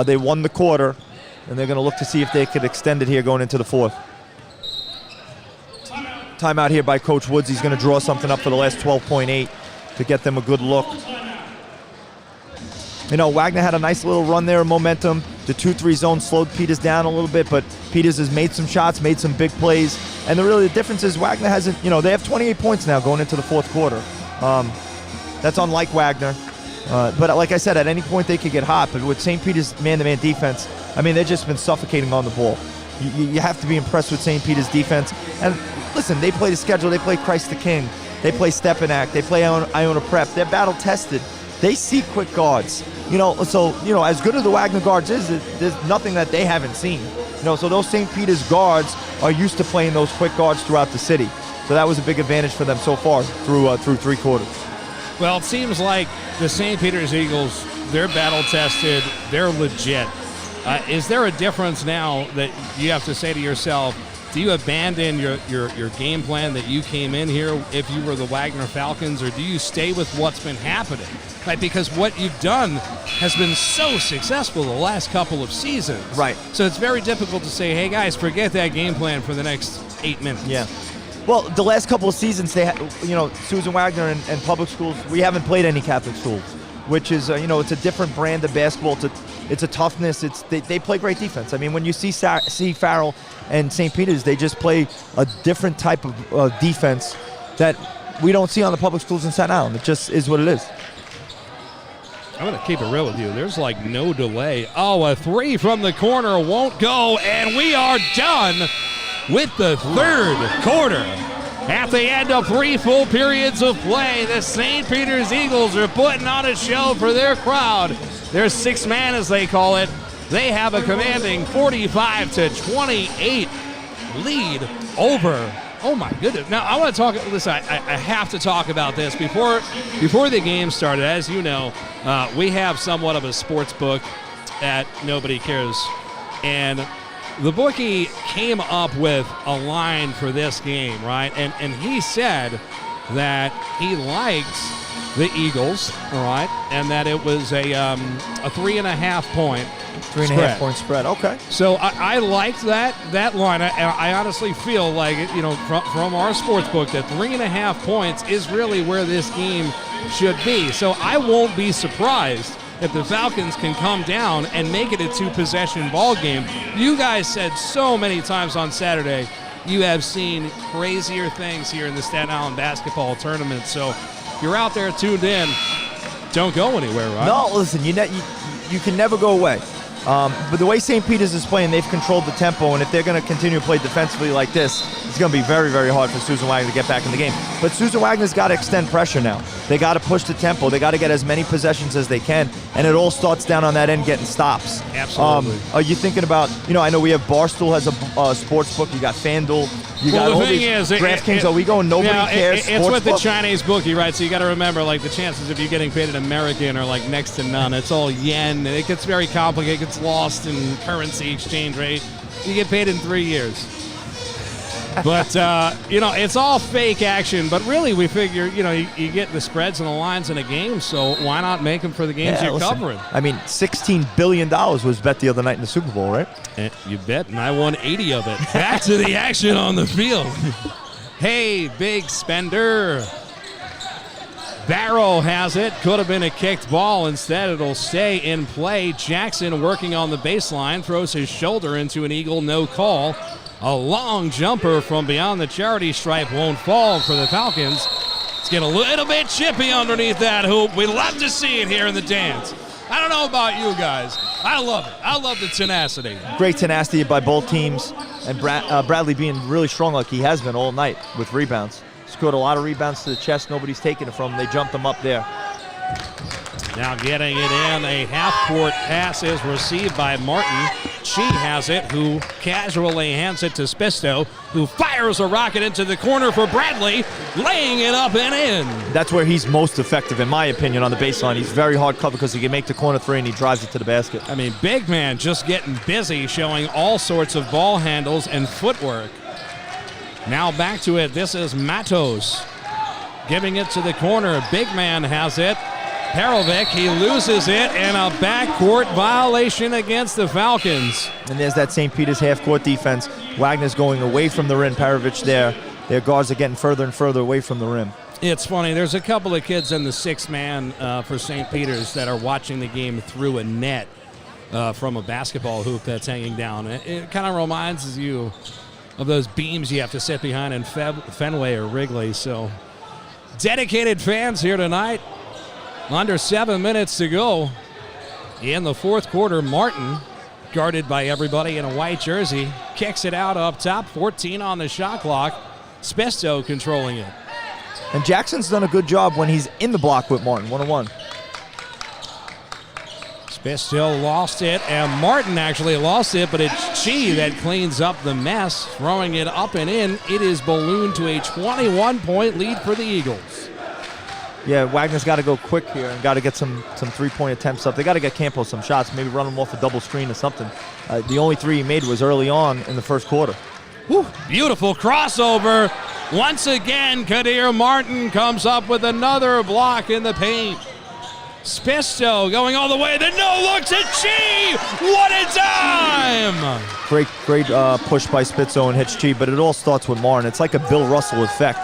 They won the quarter, and they're going to look to see if they could extend it here going into the fourth. Timeout here by Coach Woods. He's going to draw something up for the last 12.8 to get them a good look. Wagner had a nice little run there of momentum. The 2-3 zone slowed Peters down a little bit, but Peters has made some shots, made some big plays. And the difference is Wagner hasn't, they have 28 points now going into the fourth quarter. That's unlike Wagner. But like I said, at any point they could get hot. But with St. Peter's man-to-man defense, they've just been suffocating on the ball. You have to be impressed with St. Peter's defense. And listen, they play the schedule. They play Christ the King. They play Stepanak. They play Iona Prep. They're battle-tested. They see quick guards. As good as the Wagner guards is, there's nothing that they haven't seen. So those St. Peter's guards are used to playing those quick guards throughout the city. So that was a big advantage for them so far through 3 quarters. Well, it seems like the St. Peter's Eagles, they're battle-tested, they're legit. Is there a difference now that you have to say to yourself, do you abandon your game plan that you came in here if you were the Wagner Falcons, or do you stay with what's been happening? Right, because what you've done has been so successful the last couple of seasons. Right. So it's very difficult to say, hey, guys, forget that game plan for the next 8 minutes. Yeah. Well, the last couple of seasons, Susan Wagner and public schools, we haven't played any Catholic schools, which is, it's a different brand of basketball. It's a toughness. They play great defense. When you see Farrell and St. Peter's, they just play a different type of defense that we don't see on the public schools in Staten Island. It just is what it is. I'm going to keep it real with you. There's no delay. Oh, a 3 from the corner won't go, and we are done with the third quarter. At the end of 3 full periods of play, the St. Peter's Eagles are putting on a show for their crowd. Their 6th man, as they call it. They have a commanding 45-28 lead over. Oh my goodness. Now I want to talk, listen, I have to talk about this. Before the game started, as you know, we have somewhat of a sports book at Nobody Cares. And the bookie came up with a line for this game, right? And he said that he liked the Eagles, all right, and that it was a 3.5 point 3.5 point spread. Okay. So I liked that line. I honestly feel like, from our sports book, that 3.5 points is really where this game should be. So I won't be surprised if the Falcons can come down and make it a 2-possession ball game. You guys said so many times on Saturday you have seen crazier things here in the Staten Island basketball tournament. So if you're out there tuned in, don't go anywhere, right? No, listen, you can never go away. But the way St. Peter's is playing, they've controlled the tempo, and if they're going to continue to play defensively like this, it's going to be very, very hard for Susan Wagner to get back in the game. But Susan Wagner's got to extend pressure now. They got to push the tempo. They got to get as many possessions as they can, and it all starts down on that end getting stops. Absolutely. Are you thinking about, I know we have Barstool has a sports book. You got FanDuel. You Well, got the all thing these is, DraftKings. Are we going? Nobody cares. It's with the Sportsbook? Chinese bookie, right? So you got to remember, like, the chances of you getting paid in American are like next to none. It's all yen. It gets very complicated. It gets lost in currency exchange rate. You get paid in 3 years. But, it's all fake action. But really, we figure, you get the spreads and the lines in a game, so why not make them for the games you're covering? I mean, $16 billion was bet the other night in the Super Bowl, right? You bet, and I won 80 of it. Back to the action on the field. Hey, big spender. Barrow has it. Could have been a kicked ball. Instead, it'll stay in play. Jackson working on the baseline, throws his shoulder into an Eagle, no call. A long jumper from beyond the charity stripe won't fall for the Falcons. It's getting a little bit chippy underneath that hoop. We love to see it here in the dance. I don't know about you guys. I love it. I love the tenacity. Great tenacity by both teams. And Bradley being really strong like he has been all night with rebounds. Scored a lot of rebounds to the chest. Nobody's taking it from him. They jumped him up there. Now getting it in. A half-court pass is received by Martin. Chi has it, who casually hands it to Spisto, who fires a rocket into the corner for Bradley, laying it up and in. That's where he's most effective, in my opinion, on the baseline. He's very hard cover because he can make the corner three and he drives it to the basket. I mean, big man just getting busy, showing all sorts of ball handles and footwork. Now back to it. This is Matos giving it to the corner. Big man has it. Perovic, he loses it, and a backcourt violation against the Falcons. And there's that St. Peter's half-court defense. Wagner's going away from the rim. Perovic there. Their guards are getting further and further away from the rim. It's funny. There's a couple of kids in the sixth man for St. Peter's that are watching the game through a net from a basketball hoop that's hanging down. It kind of reminds you of those beams you have to sit behind in Fenway or Wrigley. So dedicated fans here tonight. Under 7 minutes to go in the fourth quarter. Martin, guarded by everybody in a white jersey, kicks it out up top. 14 on the shot clock. Spisto controlling it. And Jackson's done a good job when he's in the block with Martin, 1-on-1. Spisto lost it, and Martin actually lost it, but it's Chi that cleans up the mess, throwing it up and in. It is ballooned to a 21-point lead for the Eagles. Yeah, Wagner's got to go quick here and got to get some three-point attempts up. They got to get Campos some shots, maybe run him off a double screen or something. The only three he made was early on in the first quarter. Whew, beautiful crossover. Once again, Kadir Martin comes up with another block in the paint. Spisto going all the way, then no looks at Chi. What a dime! Great push by Spitzo and hits Chi, but it all starts with Martin. It's like a Bill Russell effect.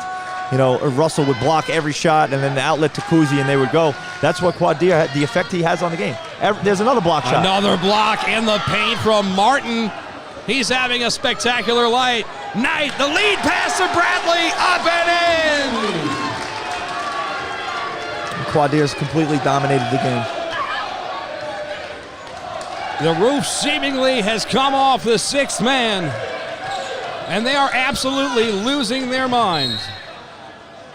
Russell would block every shot, and then the outlet to Kuzi, and they would go. That's what Quadir had, the effect he has on the game. There's another block shot. Another block in the paint from Martin. He's having a spectacular night. The lead pass to Bradley, up and in. Quadir's completely dominated the game. The roof seemingly has come off the sixth man, and they are absolutely losing their minds.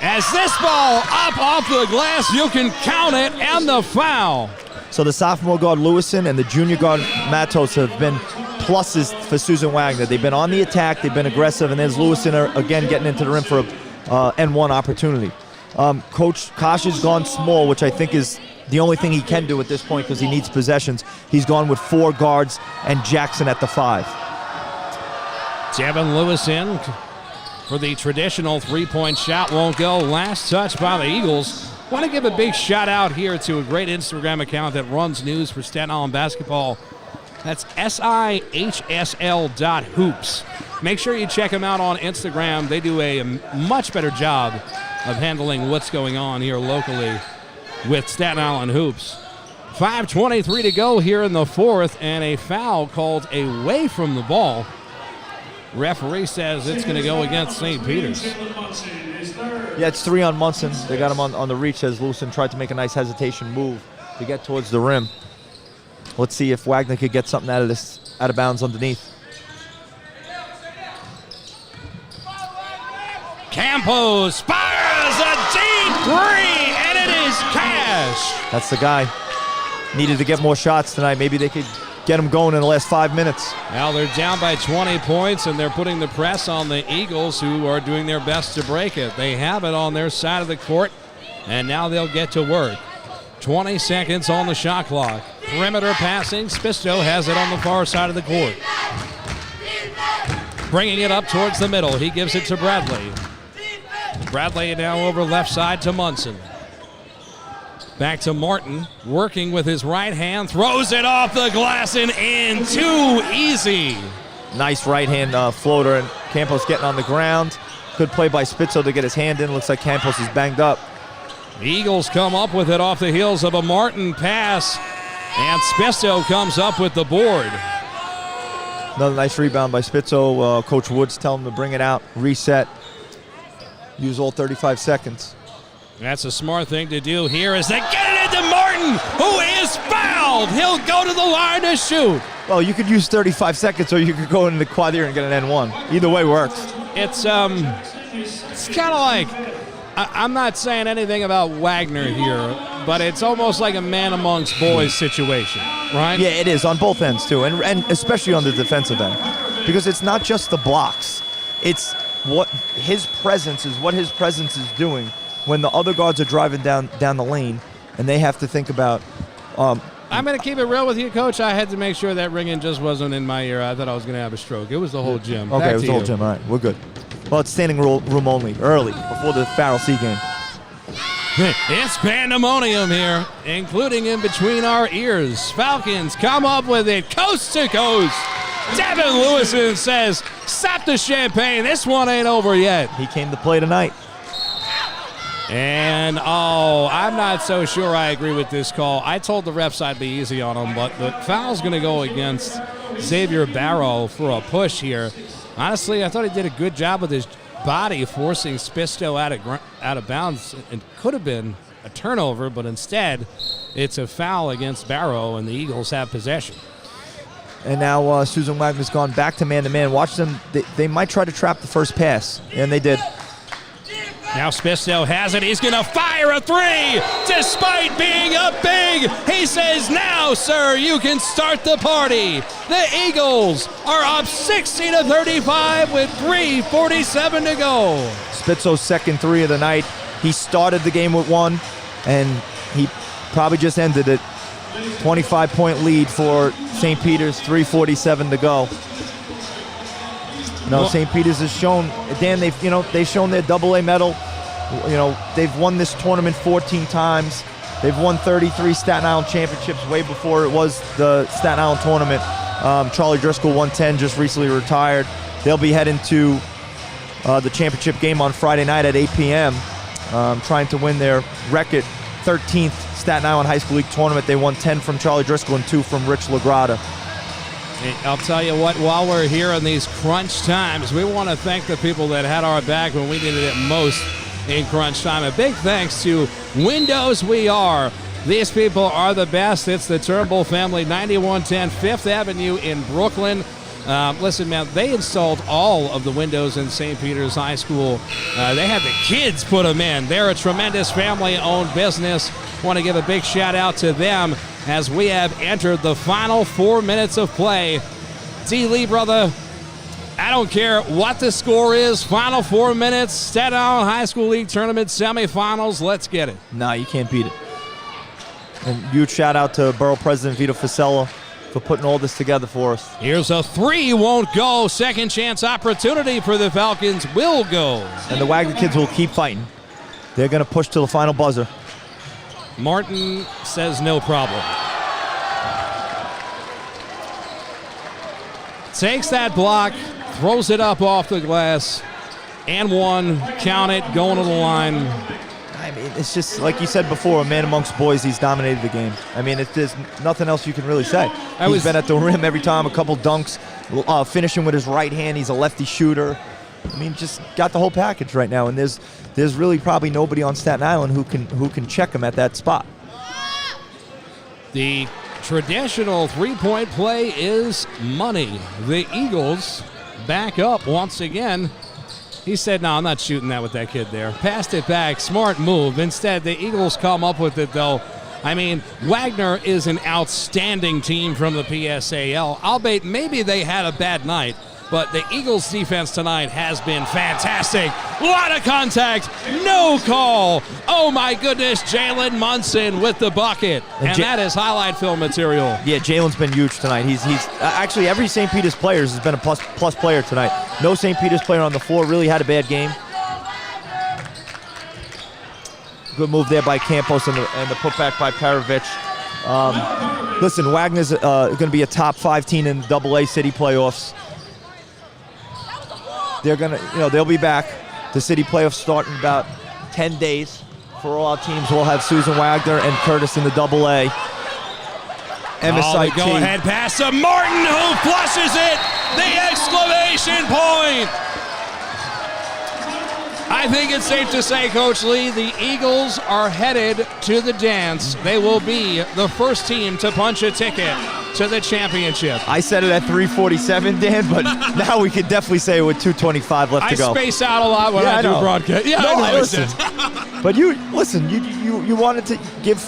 As this ball up off the glass, you can count it, and the foul. So the sophomore guard Lewison and the junior guard Matos have been pluses for Susan Wagner. They've been on the attack, they've been aggressive, and there's Lewison again getting into the rim for a N1 opportunity. Coach Kosh has gone small, which I think is the only thing he can do at this point because he needs possessions. He's gone with 4 guards and Jackson at the 5. Devin Lewison for the traditional three-point shot won't go. Last touch by the Eagles. Want to give a big shout out here to a great Instagram account that runs news for Staten Island basketball. That's SIHSL.hoops. Make sure you check them out on Instagram. They do a much better job of handling what's going on here locally with Staten Island hoops. 5:23 to go here in the fourth, and a foul called away from the ball. Referee says it's going to go against St. Peter's. Yeah, it's 3 on Munson. They got him on the reach as Lewison tried to make a nice hesitation move to get towards the rim. Let's see if Wagner could get something out of bounds underneath. Campos fires a deep three, and it is cash. That's the guy. Needed to get more shots tonight. Maybe they could get them going in the last 5 minutes. Now they're down by 20 points, and they're putting the press on the Eagles, who are doing their best to break it. They have it on their side of the court, and now they'll get to work. 20 seconds on the shot clock. Perimeter passing. Spisto has it on the far side of the court. Bringing it up towards the middle. He gives it to Bradley. Bradley now over left side to Munson. Back to Martin, working with his right hand, throws it off the glass and in. Too easy. Nice right hand floater, and Campos getting on the ground. Good play by Spitzo to get his hand in. Looks like Campos is banged up. The Eagles come up with it off the heels of a Martin pass, and Spitzo comes up with the board. Another nice rebound by Spitzo. Coach Woods telling him to bring it out, reset, use all 35 seconds. That's a smart thing to do here as they get it into Martin, who is fouled. He'll go to the line to shoot. Well, you could use 35 seconds, or you could go into the quad here and get an N1. Either way works. It's kind of like, I'm not saying anything about Wagner here, but it's almost like a man amongst boys situation, right? Yeah, it is on both ends too, and especially on the defensive end, because it's not just the blocks. It's what his presence is doing when the other guards are driving down the lane, and they have to think about. I'm going to keep it real with you, Coach. I had to make sure that ringing just wasn't in my ear. I thought I was going to have a stroke. It was the whole gym. Okay, Back it was to the whole you. gym. All right, we're good. Well, it's standing room only, early, before the Farrell C game. It's pandemonium here, including in between our ears. Falcons come up with it coast to coast. Devin Lewison says, stop the champagne. This one ain't over yet. He came to play tonight. And, I'm not so sure I agree with this call. I told the refs I'd be easy on him, but the foul's going to go against Xavier Barrow for a push here. Honestly, I thought he did a good job with his body forcing Spisto out of bounds. It could have been a turnover, but instead it's a foul against Barrow, and the Eagles have possession. And now Susan Wagner's gone back to man-to-man. Watch them. They might try to trap the first pass, and they did. Now Spisto has it. He's going to fire a three despite being up big. He says, now, sir, you can start the party. The Eagles are up 60-35 with 3:47 to go. Spitzo's second three of the night. He started the game with one, and he probably just ended it. 25-point lead for St. Peter's, 3:47 to go. St. Peter's has shown, Dan, they've shown their AA medal. They've won this tournament 14 times. They've won 33 Staten Island championships way before it was the Staten Island tournament. Charlie Driscoll won 10, just recently retired. They'll be heading to the championship game on Friday night at 8 p.m. Trying to win their record 13th Staten Island High School League tournament. They won 10 from Charlie Driscoll and 2 from Rich Lagrada. I'll tell you what, while we're here in these crunch times, we want to thank the people that had our back when we needed it most in crunch time. A big thanks to Windows We Are. These people are the best. It's the Turnbull family, 9110 Fifth Avenue in Brooklyn. Listen, man, they installed all of the windows in St. Peter's High School. They had the kids put them in. They're a tremendous family-owned business. Want to give a big shout-out to them as we have entered the final 4 minutes of play. D. Lee, brother, I don't care what the score is. Final 4 minutes, Staten Island High School League Tournament semifinals. Let's get it. Nah, you can't beat it. And huge shout-out to Borough President Vito Fasella for putting all this together for us. Here's a three, won't go. Second chance opportunity for the Falcons will go. And the Wagner kids will keep fighting. They're going to push to the final buzzer. Martin says no problem. Takes that block, throws it up off the glass, and one. Count it, going to the line. I mean, it's just, like you said before, a man amongst boys, he's dominated the game. I mean, there's nothing else you can really say. He's been at the rim every time, a couple dunks, finishing with his right hand. He's a lefty shooter. I mean, just got the whole package right now, and there's really probably nobody on Staten Island who can check him at that spot. The traditional three-point play is money. The Eagles back up once again. He said, no, I'm not shooting that with that kid there. Passed it back, smart move. Instead, the Eagles come up with it, though. I mean, Wagner is an outstanding team from the PSAL. Albeit maybe they had a bad night, but the Eagles' defense tonight has been fantastic. A lot of contact, no call. Oh my goodness, Jalen Munson with the bucket. And that is highlight film material. Yeah, Jalen's been huge tonight. He's actually every St. Peter's player has been a plus player tonight. No St. Peter's player on the floor really had a bad game. Good move there by Campos and the putback by Petrides. Listen, Wagner's going to be a top 5 team in AA city playoffs. They're going to, they'll be back. The city playoffs start in about 10 days. For all our teams, we'll have Susan Wagner and Curtis in the AA. The go-ahead pass to Martin, who flushes it. The exclamation point. I think it's safe to say, Coach Lee, the Eagles are headed to the dance. They will be the first team to punch a ticket to the championship. I said it at 3:47, Dan, but now we could definitely say it with 2:25 left to go. I space out a lot when I do broadcast. Yeah, no, I know. Listen. But you wanted to give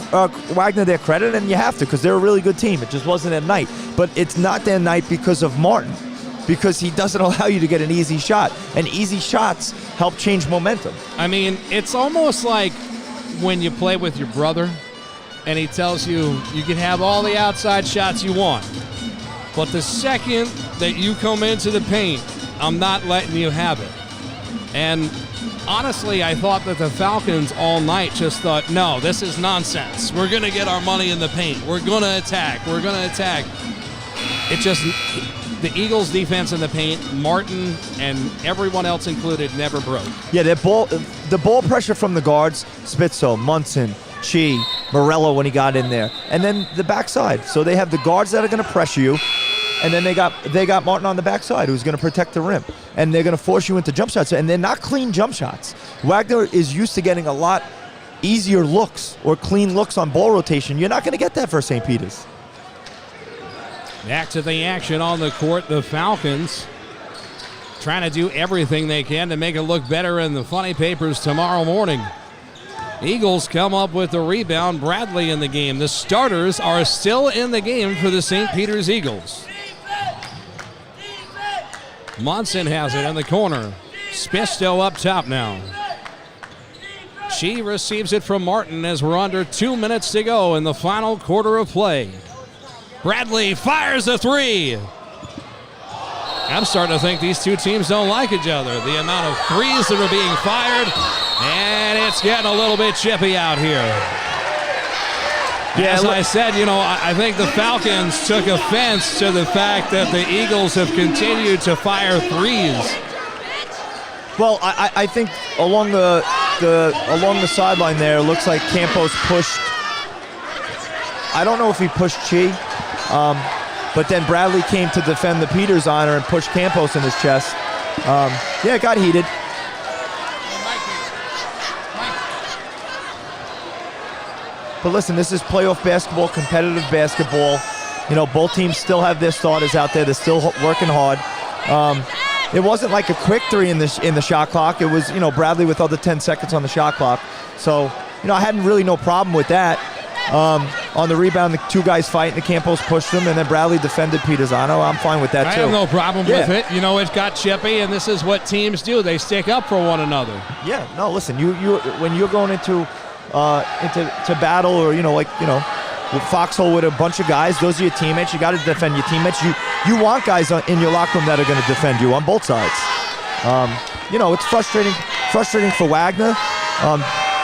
Wagner their credit, and you have to, because they're a really good team. It just wasn't their night. But it's not their night because of Martin, because he doesn't allow you to get an easy shot. And easy shots help change momentum. I mean, it's almost like when you play with your brother and he tells you you can have all the outside shots you want, but the second that you come into the paint, I'm not letting you have it. And honestly, I thought that the Falcons all night just thought, no, this is nonsense. We're going to get our money in the paint. We're going to attack. We're going to attack. It just... The Eagles' defense in the paint, Martin and everyone else included, never broke. Yeah, the ball pressure from the guards, Spitzo, Munson, Chi, Morello when he got in there, and then the backside. So they have the guards that are going to pressure you, and then they got Martin on the backside who's going to protect the rim, and they're going to force you into jump shots, and they're not clean jump shots. Wagner is used to getting a lot easier looks or clean looks on ball rotation. You're not going to get that for St. Peter's. Back to the action on the court, the Falcons trying to do everything they can to make it look better in the funny papers tomorrow morning. Eagles come up with the rebound. Bradley in the game. The starters are still in the game for the St. Peter's Eagles. Munson has it in the corner. Spisto up top now. She receives it from Martin as we're under 2 minutes to go in the final quarter of play. Bradley fires a three. I'm starting to think these two teams don't like each other. The amount of threes that are being fired, and it's getting a little bit chippy out here. As I said, I think the Falcons took offense to the fact that the Eagles have continued to fire threes. Well, I think along the sideline there, it looks like Campos pushed. I don't know if he pushed Chi. But then Bradley came to defend the Peters honor and pushed Campos in his chest. It got heated. But listen, this is playoff basketball, competitive basketball. Both teams still have their starters out there. They're still working hard. It wasn't like a quick three in the shot clock. It was, Bradley with other 10 seconds on the shot clock. So, I had really no problem with that. On the rebound, the two guys fighting, the Campos pushed them, and then Bradley defended Peterzano. I'm fine with that, too. I have no problem with it. It got chippy, and this is what teams do. They stick up for one another. Yeah, no, listen, you when you're going into battle or, with Foxhole with a bunch of guys, those are your teammates. You got to defend your teammates. You want guys in your locker room that are going to defend you on both sides. It's frustrating for Wagner.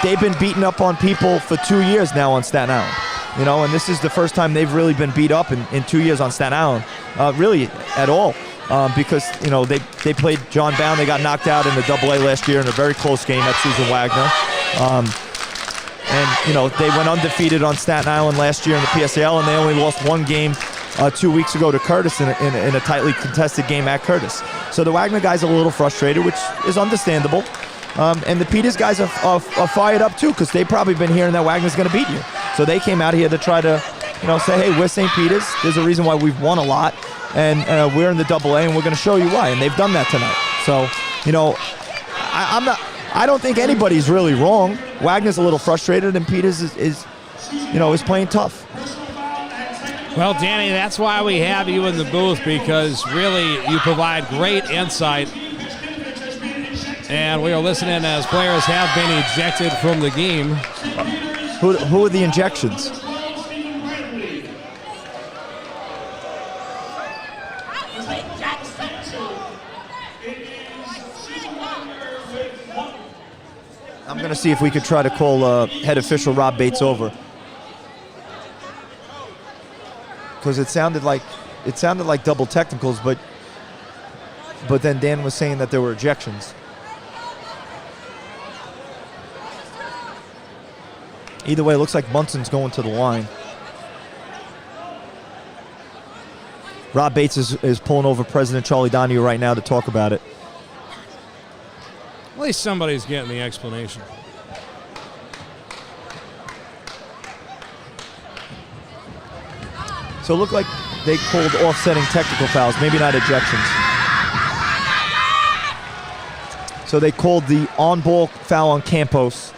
They've been beating up on people for 2 years now on Staten Island, and this is the first time they've really been beat up in 2 years on Staten Island, really at all, because, they played John Bound. They got knocked out in the AA last year in a very close game at Susan Wagner. And they went undefeated on Staten Island last year in the PSAL, and they only lost one game 2 weeks ago to Curtis in a tightly contested game at Curtis. So the Wagner guys are a little frustrated, which is understandable. And the Peters guys are fired up too, because they've probably been hearing that Wagner's going to beat you. So they came out here to try to, say, hey, we're St. Peter's. There's a reason why we've won a lot, and we're in the AA, and we're going to show you why. And they've done that tonight. So, I don't think anybody's really wrong. Wagner's a little frustrated, and Peters is is playing tough. Well, Danny, that's why we have you in the booth, because really you provide great insight. And we are listening as players have been ejected from the game. Who are the injections? I'm going to see if we could try to call head official Rob Bates over, because it sounded like double technicals, but then Dan was saying that there were ejections. Either way, it looks like Munson's going to the line. Rob Bates is pulling over President Charlie Donohue right now to talk about it. At least somebody's getting the explanation. So it looked like they called offsetting technical fouls, maybe not ejections. So they called the on-ball foul on Campos,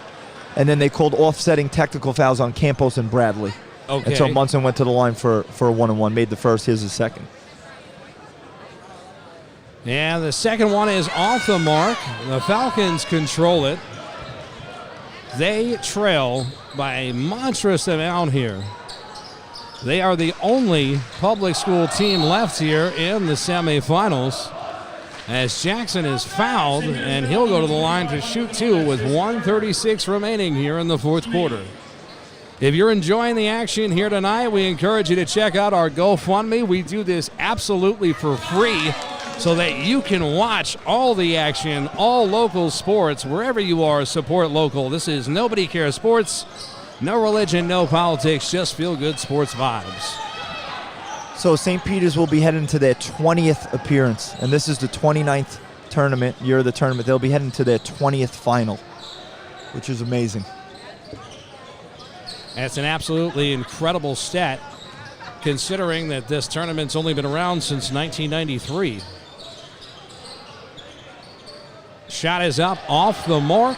and then they called offsetting technical fouls on Campos and Bradley. Okay. And so Munson went to the line for a 1-on-1, made the first, here's the second. And the second one is off the mark. The Falcons control it. They trail by a monstrous amount here. They are the only public school team left here in the semifinals, as Jackson is fouled, and he'll go to the line to shoot two with 1:36 remaining here in the fourth quarter. If you're enjoying the action here tonight, we encourage you to check out our GoFundMe. We do this absolutely for free so that you can watch all the action, all local sports, wherever you are. Support local. This is Nobody Cares Sports. No religion, no politics, just feel-good sports vibes. So St. Peter's will be heading to their 20th appearance, and this is the 29th tournament, year of the tournament. They'll be heading to their 20th final, which is amazing. That's an absolutely incredible stat, considering that this tournament's only been around since 1993. Shot is up off the mark.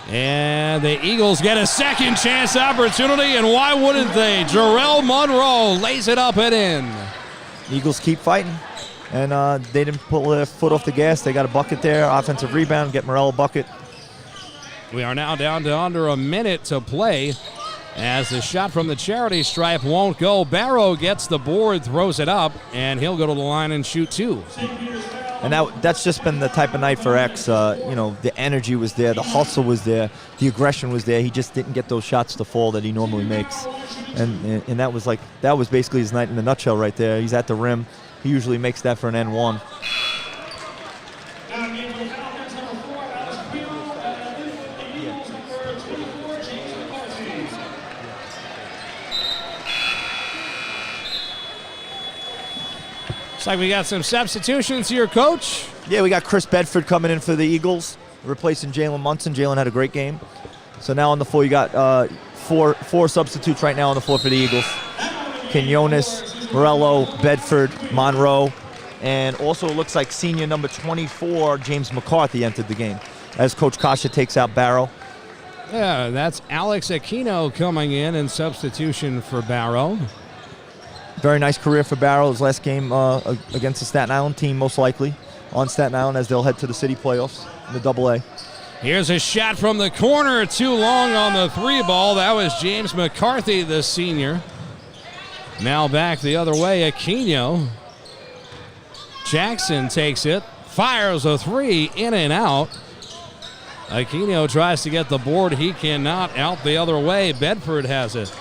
And the Eagles get a second chance opportunity, and why wouldn't they? Jarrell Monroe lays it up and in. Eagles keep fighting, and they didn't pull their foot off the gas. They got a bucket there, offensive rebound, get Morello a bucket. We are now down to under a minute to play, as the shot from the charity stripe won't go. Barrow gets the board, throws it up, and he'll go to the line and shoot two. And that's just been the type of night for X. The energy was there, the hustle was there, the aggression was there. He just didn't get those shots to fall that he normally makes. And that was basically his night in a nutshell right there. He's at the rim. He usually makes that for an N1. Looks like we got some substitutions here, Coach. Yeah, we got Chris Bedford coming in for the Eagles, replacing Jalen Munson. Jalen had a great game. So now on the floor, you got four substitutes right now on the floor for the Eagles. Quinones, Morello, Bedford, Monroe, and also it looks like senior number 24, James McCarthy, entered the game as Coach Kasha takes out Barrow. Yeah, that's Alex Aquino coming in substitution for Barrow. Very nice career for Barrow. His last game against the Staten Island team, most likely, on Staten Island as they'll head to the city playoffs in the AA. Here's a shot from the corner, too long on the three ball. That was James McCarthy, the senior. Now back the other way, Aquino. Jackson takes it, fires a three, in and out. Aquino tries to get the board. He cannot. Out the other way. Bedford has it.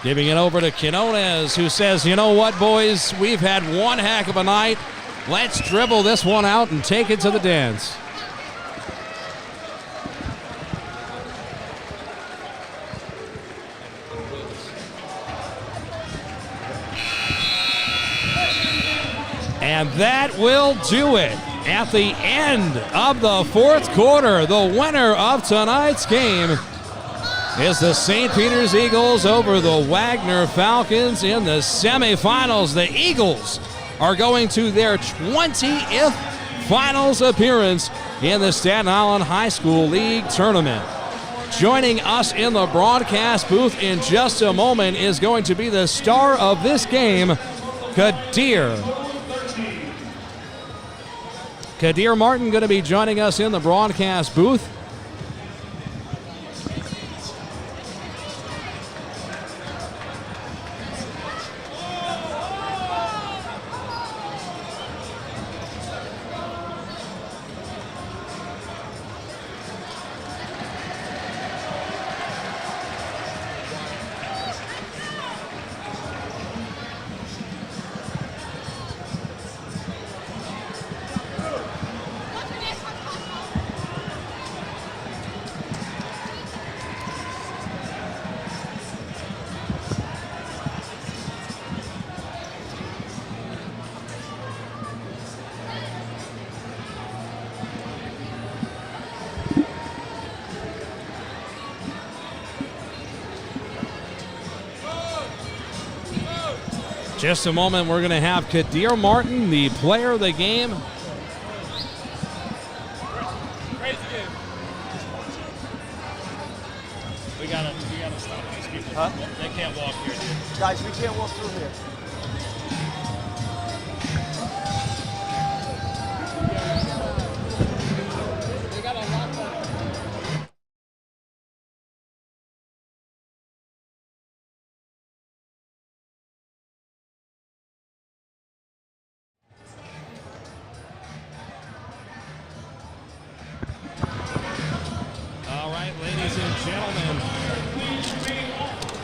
Giving it over to Quinones, who says, you know what, boys? We've had one heck of a night. Let's dribble this one out and take it to the dance. And that will do it. At the end of the fourth quarter, the winner of tonight's game is the St. Peter's Eagles over the Wagner Falcons in the semifinals. The Eagles are going to their 20th finals appearance in the Staten Island High School League tournament. Joining us in the broadcast booth in just a moment is going to be the star of this game, Kadir. Kadir Martin going to be joining us in the broadcast booth. Just a moment, we're going to have Kadir Martin, the player of the game. Crazy game. We gotta stop these people. Huh? They can't walk here, dude. Guys, we can't walk through here. They got a lot of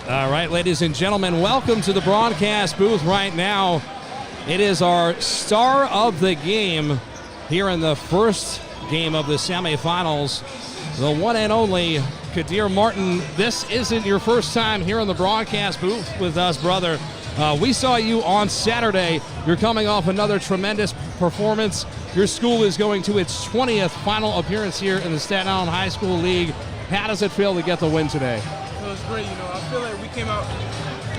All right, ladies and gentlemen, welcome to the broadcast booth right now. It is our star of the game here in the first game of the semifinals, the one and only Kadir Martin. This isn't your first time here in the broadcast booth with us, brother. We saw you on Saturday. You're coming off another tremendous performance. Your school is going to its 20th final appearance here in the Staten Island High School League. How does it feel to get the win today? It feels great, you know. I feel like we came out.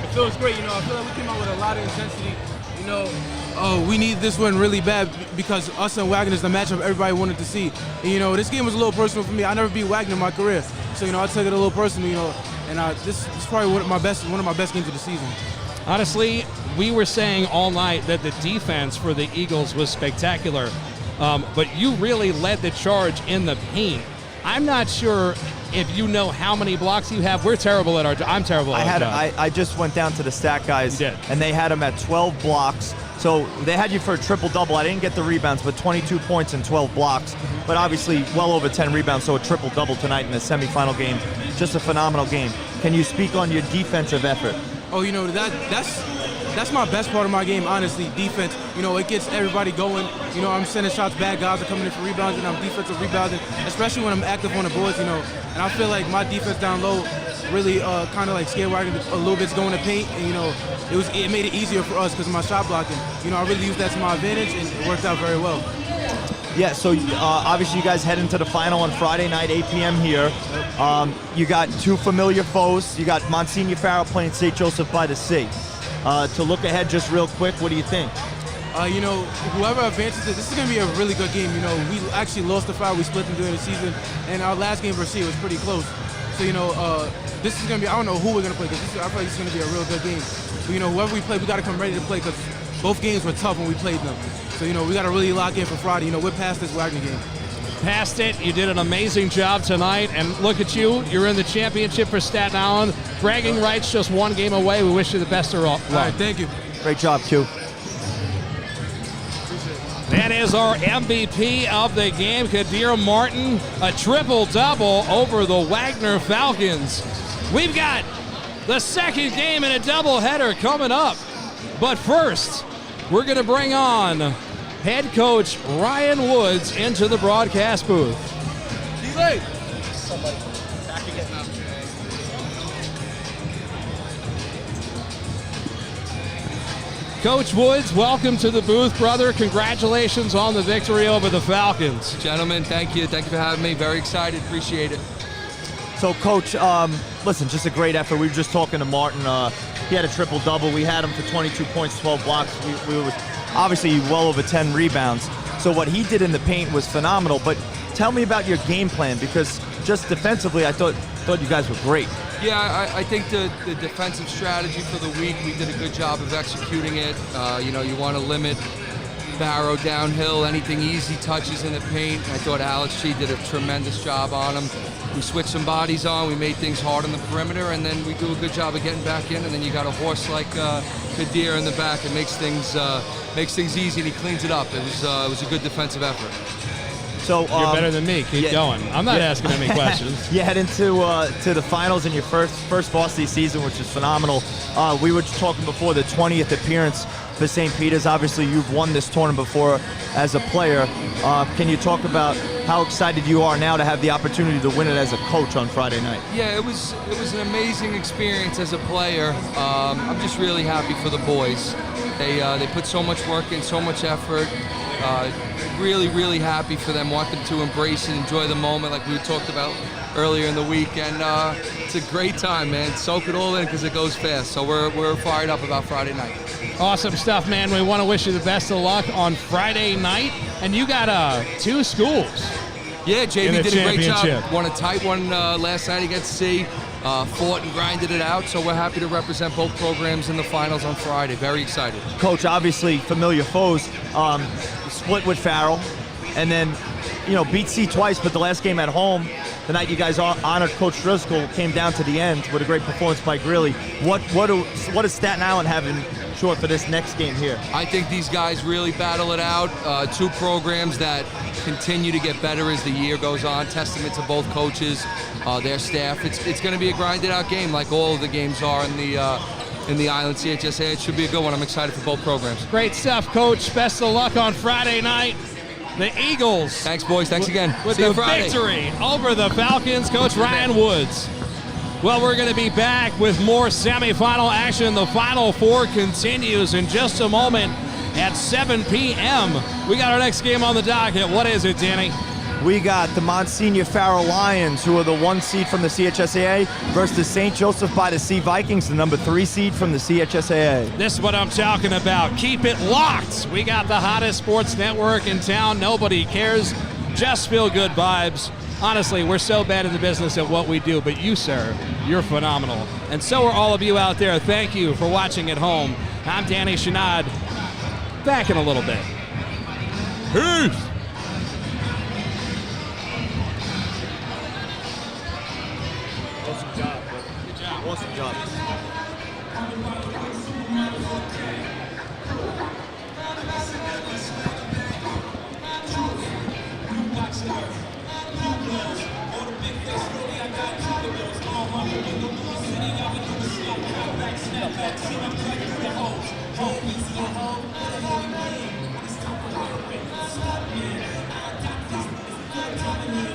It feels great, you know. I feel like we came out with a lot of intensity. You know, we need this one really bad because us and Wagner is the matchup everybody wanted to see. And, you know, this game was a little personal for me. I never beat Wagner in my career, so you know I took it a little personal, you know. And this is probably one of my best games of the season. Honestly, we were saying all night that the defense for the Eagles was spectacular, but you really led the charge in the paint. I'm not sure if you know how many blocks you have. We're terrible at our job. I'm terrible at our job. I just went down to the stat guys, You did. and they had him at 12 blocks. So they had you for a triple-double. I didn't get the rebounds, but 22 points and 12 blocks. But obviously, well over 10 rebounds, so a triple-double tonight in the semifinal game. Just a phenomenal game. Can you speak on your defensive effort? Oh, you know, that's my best part of my game, honestly, defense. You know, it gets everybody going. You know, I'm sending shots, bad guys are coming in for rebounds, and I'm defensive rebounding, especially when I'm active on the boards, you know. And I feel like my defense down low really kind of like scared Wagner a little bit going to paint, and, you know, it made it easier for us because of my shot blocking. You know, I really used that to my advantage, and it worked out very well. Yeah, so obviously you guys head into the final on Friday night, 8 p.m. here. You got two familiar foes. You got Monsignor Farrell playing St. Joseph by the Sea. To look ahead just real quick, what do you think? You know, whoever advances it, this is going to be a really good game. You know, we actually lost the fight. We split them during the season, and our last game versus Sea was pretty close. So, you know, this is going to be, I don't know who we're going to play, because I feel like this is going to be a real good game. But, you know, whoever we play, we got to come ready to play, because both games were tough when we played them. So, you know, we got to really lock in for Friday. You know, we're past this Wagner game. Past it. You did an amazing job tonight, and look at you. You're in the championship for Staten Island. Bragging rights just one game away. We wish you the best of luck. All right, thank you. Great job, Q. That is our MVP of the game, Kadir Martin, a triple-double over the Wagner Falcons. We've got the second game in a doubleheader coming up. But first, we're going to bring on head coach Ryan Woods into the broadcast booth. Coach Woods, welcome to the booth, brother. Congratulations on the victory over the Falcons. Gentlemen, thank you. Thank you for having me. Very excited. Appreciate it. So, Coach, listen, just a great effort. We were just talking to Martin. He had a triple-double. We had him for 22 points, 12 blocks. We were obviously well over 10 rebounds. So what he did in the paint was phenomenal. But tell me about your game plan, because just defensively, I thought thought you guys were great. Yeah, I think the defensive strategy for the week, we did a good job of executing it. You want to limit Barrow downhill, anything easy touches in the paint. I thought Alex G did a tremendous job on him. We switched some bodies on, we made things hard on the perimeter, and then we do a good job of getting back in, and then you got a horse like Kadir in the back. It makes things easy, and he cleans it up. It was a good defensive effort. So You're better than me. Keep going. I'm not asking any questions. You head into to the finals in your first varsity season, which is phenomenal. We were talking before, the 20th appearance for St. Peter's. Obviously, you've won this tournament before as a player. Can you talk about how excited you are now to have the opportunity to win it as a coach on Friday night? Yeah, it was an amazing experience as a player. I'm just really happy for the boys. They put so much work in, so much effort. Really happy for them. Want them to embrace and enjoy the moment like we talked about earlier in the week. And it's a great time, man. Soak it all in because it goes fast. So we're fired up about Friday night. Awesome stuff, man. We want to wish you the best of luck on Friday night. And you got 2 schools. Yeah, in JV the did a great job. championship. Won a tight one last night against C. Fought and grinded it out. So we're happy to represent both programs in the finals on Friday. Very excited. Coach, obviously familiar foes. Split with Farrell, and then beat C twice, but the last game at home, the night you guys honored Coach Driscoll, came down to the end with a great performance by Greeley. What does Staten Island have in short for this next game here? I think these guys really battle it out. 2 programs that continue to get better as the year goes on. Testament to both coaches, their staff. It's going to be a grinded out game like all of the games are in the Island CHSA. It should be a good one. I'm excited for both programs. Great stuff, Coach. Best of luck on Friday night. The Eagles. Thanks, boys. Thanks again. With See you the Friday. victory over the Falcons, Coach Ryan Woods. Well, we're going to be back with more semifinal action. The Final Four continues in just a moment at 7 p.m. We got our next game on the docket. What is it, Danny? We got the Monsignor Farrell Lions, who are the 1 seed from the CHSAA, versus the St. Joseph by the Sea Vikings, the number 3 seed from the CHSAA. This is what I'm talking about. Keep it locked. We got the hottest sports network in town. Nobody cares. Just feel good vibes. Honestly, we're so bad in the business at what we do, but you, sir, you're phenomenal. And so are all of you out there. Thank you for watching at home. I'm Danny Chanod. Back in a little bit. Peace. Awesome job. Home,